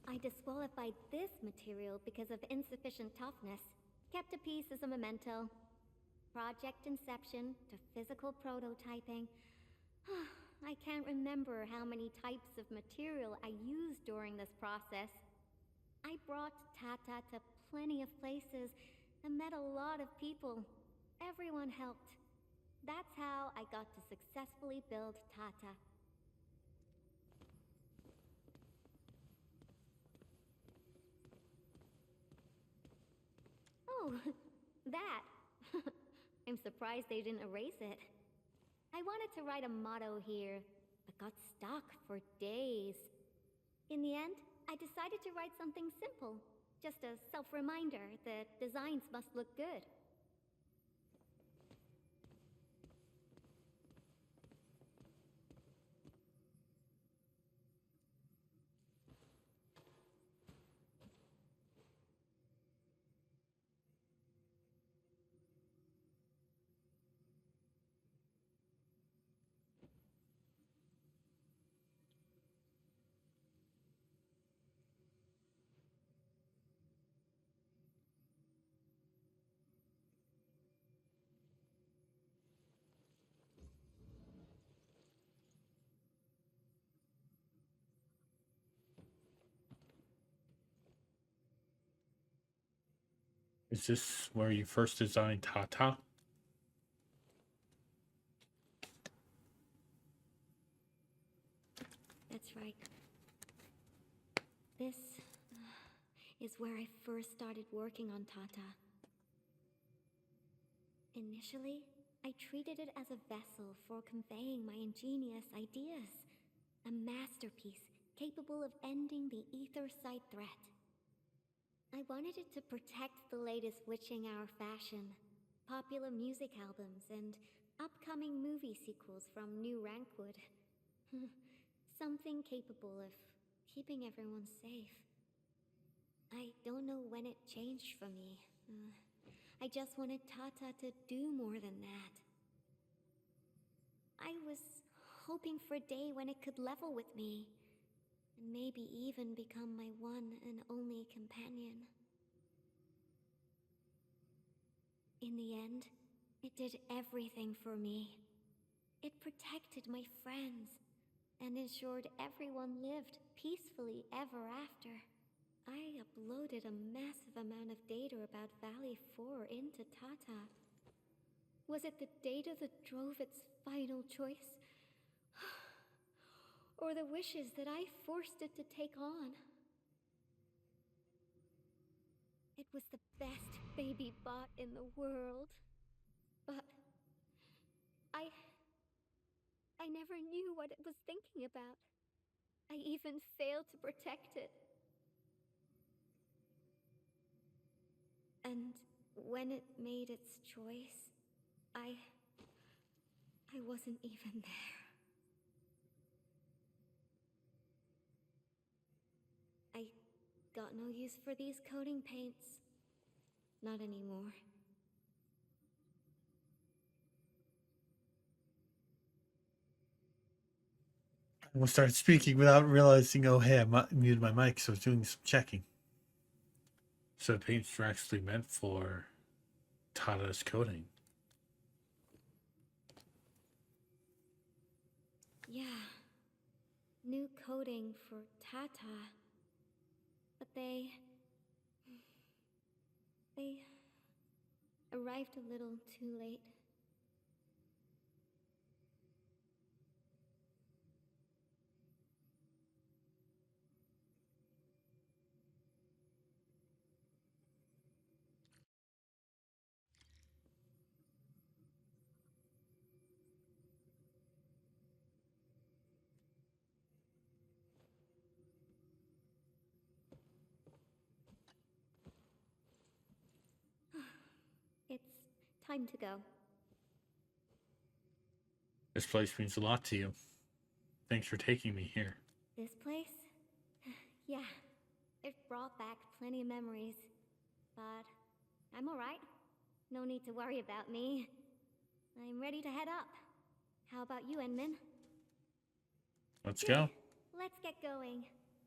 I disqualified this material because of insufficient toughness. Kept a piece as a memento. Project inception to physical prototyping. I can't remember how many types of material I used during this process. I brought Tata to plenty of places and met a lot of people. Everyone helped. That's how I got to successfully build Tata. Oh, that. I'm surprised they didn't erase it. I wanted to write a motto here, but got stuck for days. In the end, I decided to write something simple. Just a self-reminder that designs must look good. Is this where you first designed Tata? That's right. This is where I first started working on Tata. Initially, I treated it as a vessel for conveying my ingenious ideas. A masterpiece capable of ending the ether side threat. I wanted it to protect the latest witching hour fashion, popular music albums, and upcoming movie sequels from New Rankwood. Something capable of keeping everyone safe. I don't know when it changed for me. I just wanted Tata to do more than that. I was hoping for a day when it could level with me, and maybe even become my one and only companion. In the end, it did everything for me. It protected my friends and ensured everyone lived peacefully ever after. I uploaded a massive amount of data about Valley 4 into Tata. Was it the data that drove its final choice? Or the wishes that I forced it to take on? It was the best baby bot in the world. But I never knew what it was thinking about. I even failed to protect it. And when it made its choice, I wasn't even there. I got no use for these coating paints. Not anymore. I almost started speaking without realizing, oh, hey, I muted my mic, so I was doing some checking. So the paints were actually meant for Tata's coating. Yeah. New coating for Tata. But they arrived a little too late. It's time to go. This place means a lot to you. Thanks for taking me here. This place? Yeah, it brought back plenty of memories. But I'm alright. No need to worry about me. I'm ready to head up. How about you, Enman? Let's Good. go. Let's get going.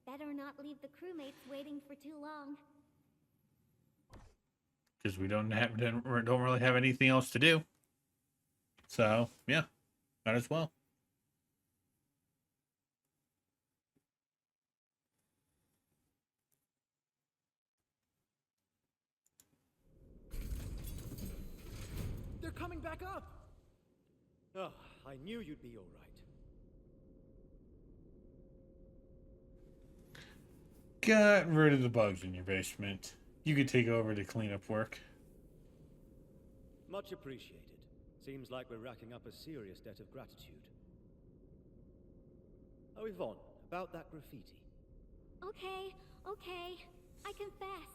Better not leave the crewmates waiting for too long. Because we don't really have anything else to do. So, yeah, might as well. They're coming back up! Oh, I knew you'd be all right. Got rid of the bugs in your basement. You could take over the cleanup work. Much appreciated. Seems like we're racking up a serious debt of gratitude. Oh, Yvonne, about that graffiti. Okay. I confess.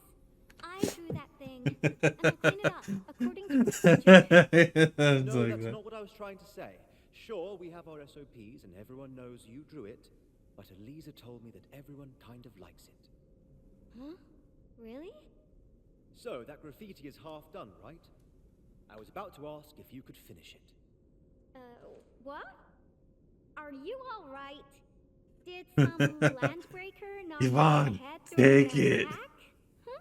I drew that thing. And I'll clean it up, according to procedure. No, that's not what I was trying to say. Sure, we have our SOPs and everyone knows you drew it, but Elisa told me that everyone kind of likes it. Huh? Really? So, that graffiti is half done, right? I was about to ask if you could finish it. What? Are you alright? Did some landbreaker knock you on the Yvonne, head during take the it. attack? Huh?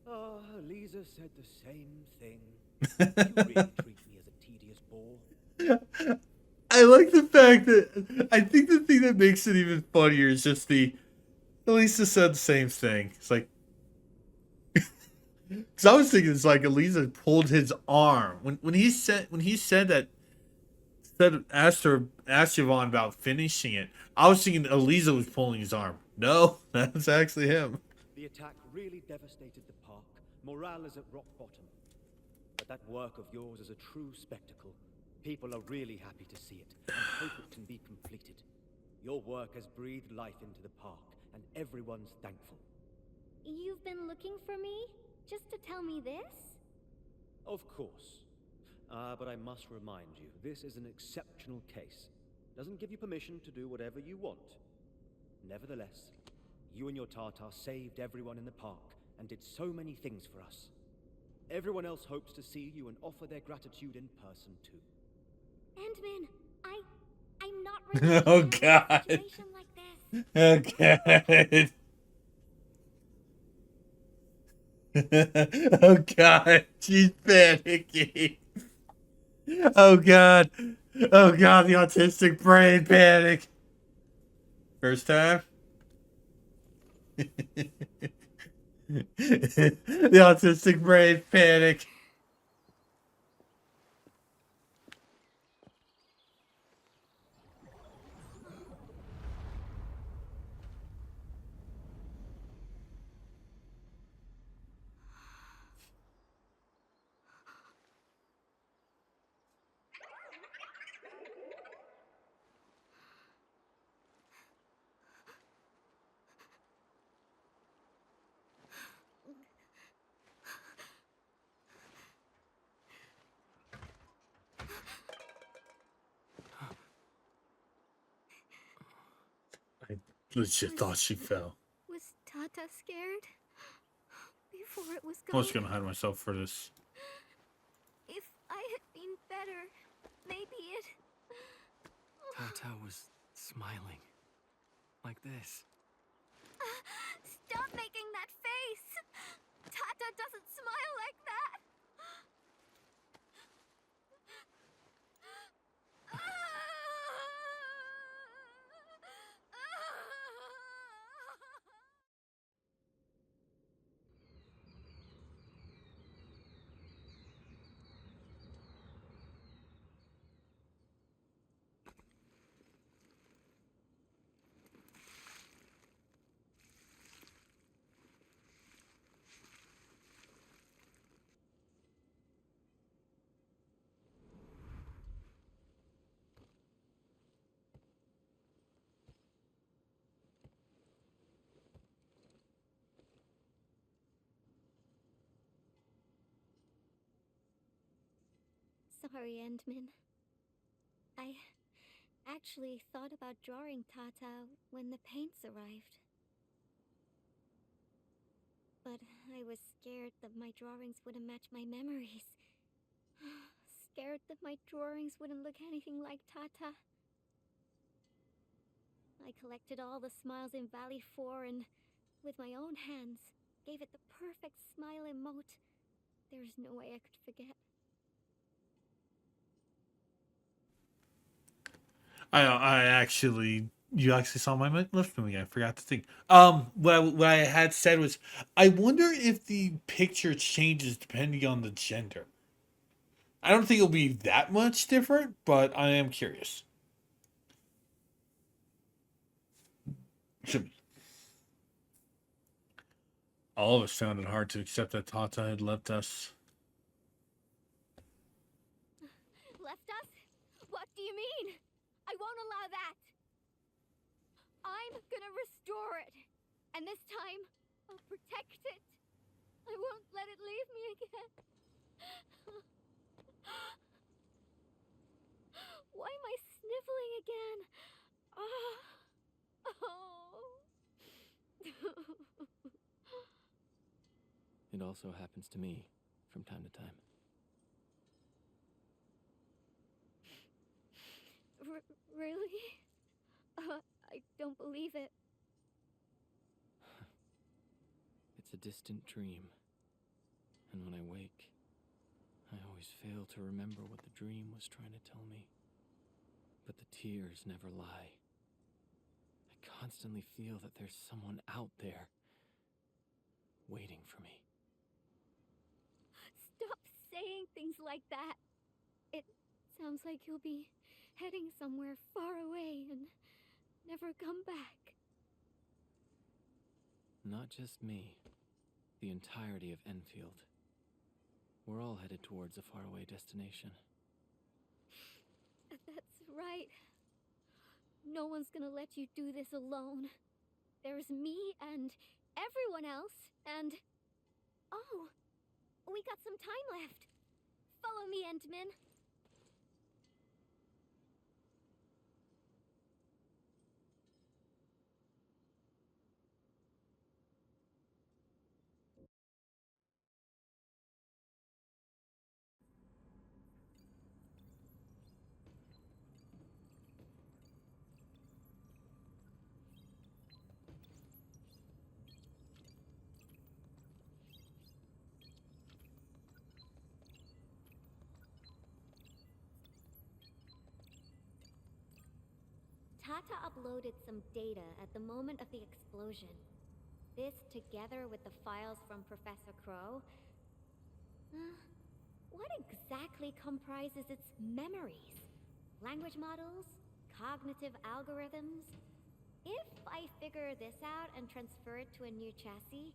Oh, Elisa said the same thing. You really treat me as a tedious bore. I like the fact that I think the thing that makes it even funnier is just Elisa said the same thing. It's like, because I was thinking it's like Elisa pulled his arm when he said that asked Yvonne about finishing it. I was thinking Elisa was pulling his arm. No, that's actually him. The attack really devastated the park. Morale is at rock bottom. But that work of yours is a true spectacle. People are really happy to see it and hope it can be completed. Your work has breathed life into the park, and everyone's thankful. You've been looking for me? Just to tell me this? Of course. But I must remind you, this is an exceptional case. Doesn't give you permission to do whatever you want. Nevertheless, you and your Tartar saved everyone in the park and did so many things for us. Everyone else hopes to see you and offer their gratitude in person too. Endman, I'm not really Oh in a God. situation like this. Oh God. Oh God. She's panicking. Oh God. Oh God, the autistic brain panic. First time? The autistic brain panic. I legit thought she fell. Was Tata scared? Before it was I gone? was gonna hide myself for this. If I had been better, maybe it... Tata was smiling. Like this. Stop making that face! Tata doesn't smile like that! Sorry, Endman. I actually thought about drawing Tata when the paints arrived. But I was scared that my drawings wouldn't match my memories. Scared that my drawings wouldn't look anything like Tata. I collected all the smiles in Valley 4 and, with my own hands, gave it the perfect smile emote. There's no way I could forget. I actually, you actually saw my lift moving. I forgot to think. What I had said was, I wonder if the picture changes depending on the gender. I don't think it'll be that much different, but I am curious. Should be. All of us found it hard to accept that Tata had left us. Left us? What do you mean? I won't allow that! I'm gonna restore it! And this time, I'll protect it! I won't let it leave me again! Why am I sniffling again? Oh. It also happens to me from time to time. Really? I don't believe it. It's a distant dream. And when I wake, I always fail to remember what the dream was trying to tell me. But the tears never lie. I constantly feel that there's someone out there waiting for me. Stop saying things like that. It sounds like you'll be heading somewhere far away and never come back. Not just me. The entirety of Enfield. We're all headed towards a faraway destination. That's right. No one's gonna let you do this alone. There's me and everyone else, and... Oh, we got some time left. Follow me, Endman. Tata uploaded some data at the moment of the explosion. This, together with the files from Professor Crow, what exactly comprises its memories? Language models? Cognitive algorithms? If I figure this out and transfer it to a new chassis,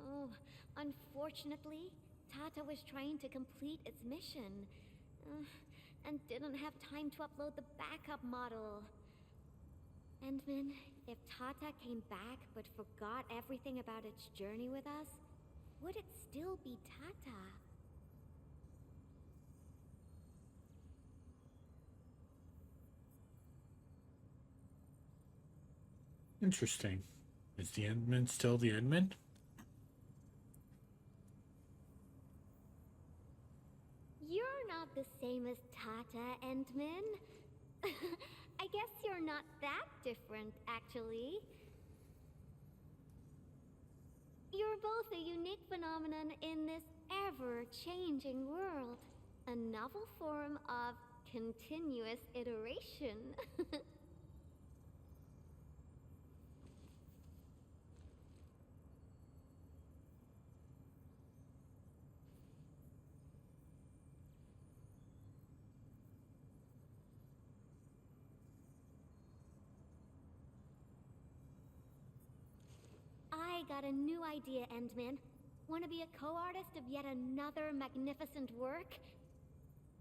oh, unfortunately, Tata was trying to complete its mission, and didn't have time to upload the backup model. Endman, if Tata came back but forgot everything about its journey with us, would it still be Tata? Interesting. Is the Endman still the Endman? You're not the same as Tata, Endman. I guess you're not that different, actually. You're both a unique phenomenon in this ever-changing world. A novel form of continuous iteration. I got a new idea, Endman. Want to be a co-artist of yet another magnificent work?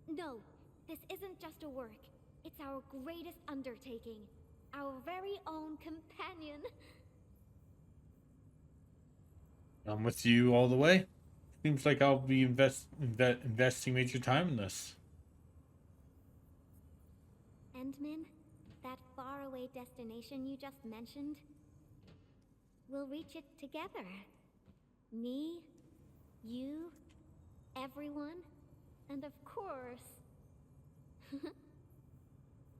No, this isn't just a work. It's our greatest undertaking. Our very own companion. I'm with you all the way. Seems like I'll be investing major time in this. Endman, that faraway destination you just mentioned, we'll reach it together. Me, you, everyone, and of course,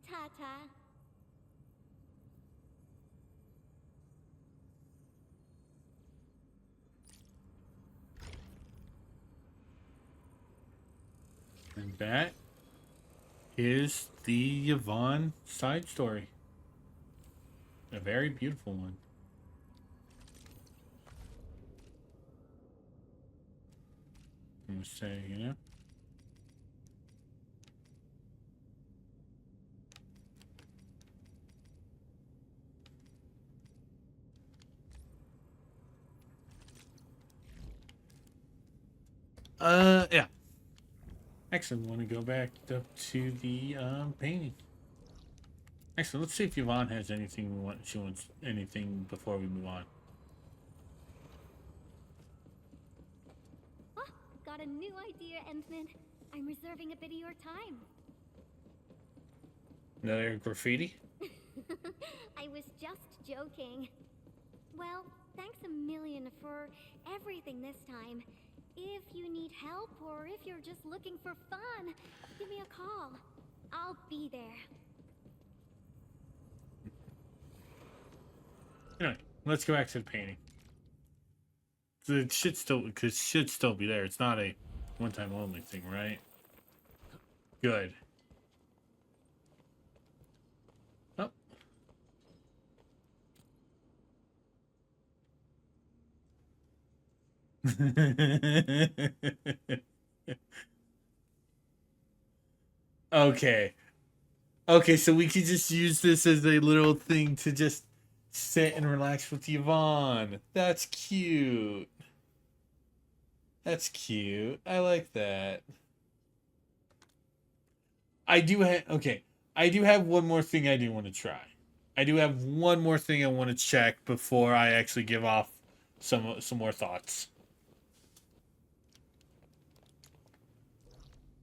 Tata. And that is the Yvonne side story. A very beautiful one. I'm gonna say, you know. Yeah. Excellent. Want to go back up to the painting. Excellent. Let's see if Yvonne has anything she wants anything before we move on. Oh, got a new idea, Endman. I'm reserving a bit of your time. Another graffiti? I was just joking. Well, thanks a million for everything this time. If you need help or if you're just looking for fun, give me a call. I'll be there. Anyway, let's go back to the painting. It should still be there. It's not a one-time only thing, right? Good. Oh. Okay. Okay, so we could just use this as a little thing to just sit and relax with Yvonne. That's cute. That's cute. I like that. I do have one more thing I do want to try. I do have one more thing I want to check before I actually give off some more thoughts.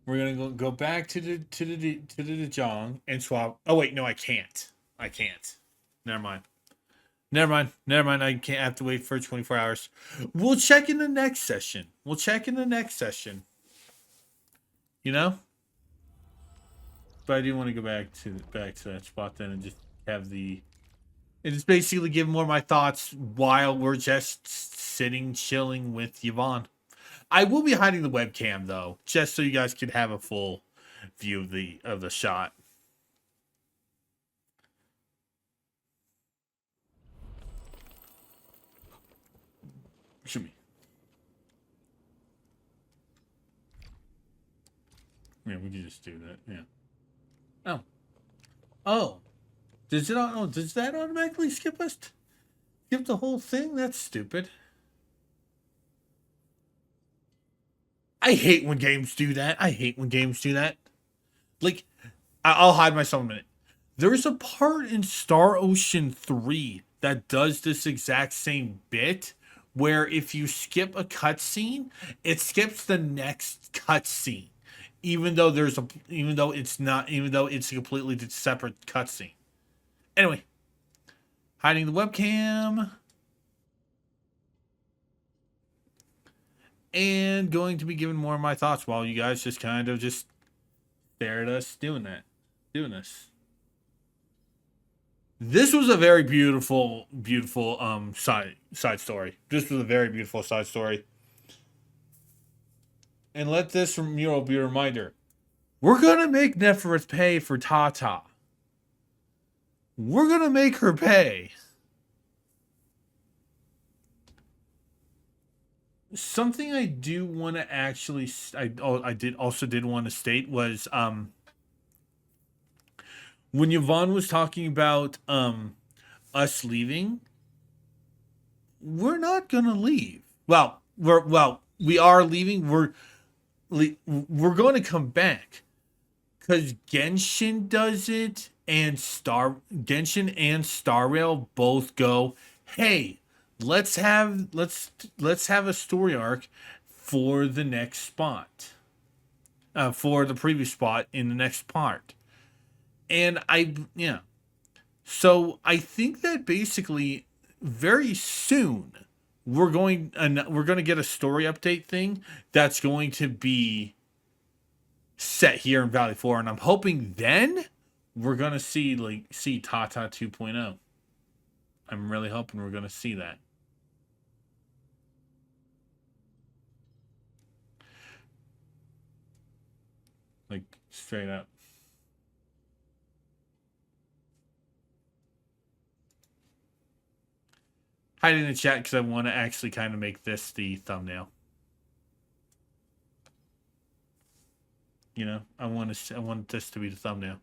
We're gonna go back to the Dejong and swap. Oh wait, no, I can't. Never mind. I can't have to wait for 24 hours. We'll check in the next session. You know? But I do want to go back to that spot then and just have and just basically give more of my thoughts while we're just sitting chilling with Yvonne. I will be hiding the webcam though, just so you guys can have a full view of the shot. Should be. Yeah, we can just do that. Yeah. Oh. Oh. Does that automatically skip us? Skip the whole thing? That's stupid. I hate when games do that. Like, I'll hide myself a minute. There's a part in Star Ocean 3 that does this exact same bit where if you skip a cutscene, it skips the next cutscene. Even though it's a completely separate cutscene. Anyway, hiding the webcam. And going to be giving more of my thoughts while you guys just kind of just stare at us doing this. This was a very beautiful side story. This was a very beautiful side story. And let this mural be a reminder. We're gonna make Nefereth pay for Tata. We're gonna make her pay. Something I do want to actually, I did want to state was when Yvonne was talking about us leaving, we're not gonna leave. Well, we are leaving. We're going to come back because Genshin does it, and Genshin and Star Rail both go, hey. Let's have a story arc for the next spot, for the previous spot in the next part, and so I think that basically very soon we're going to get a story update thing that's going to be set here in Valley 4, and I'm hoping then we're gonna see Tata 2.0. I'm really hoping we're gonna see that. Like, straight up. Hide in the chat because I want to actually kind of make this the thumbnail. You know, I want this to be the thumbnail.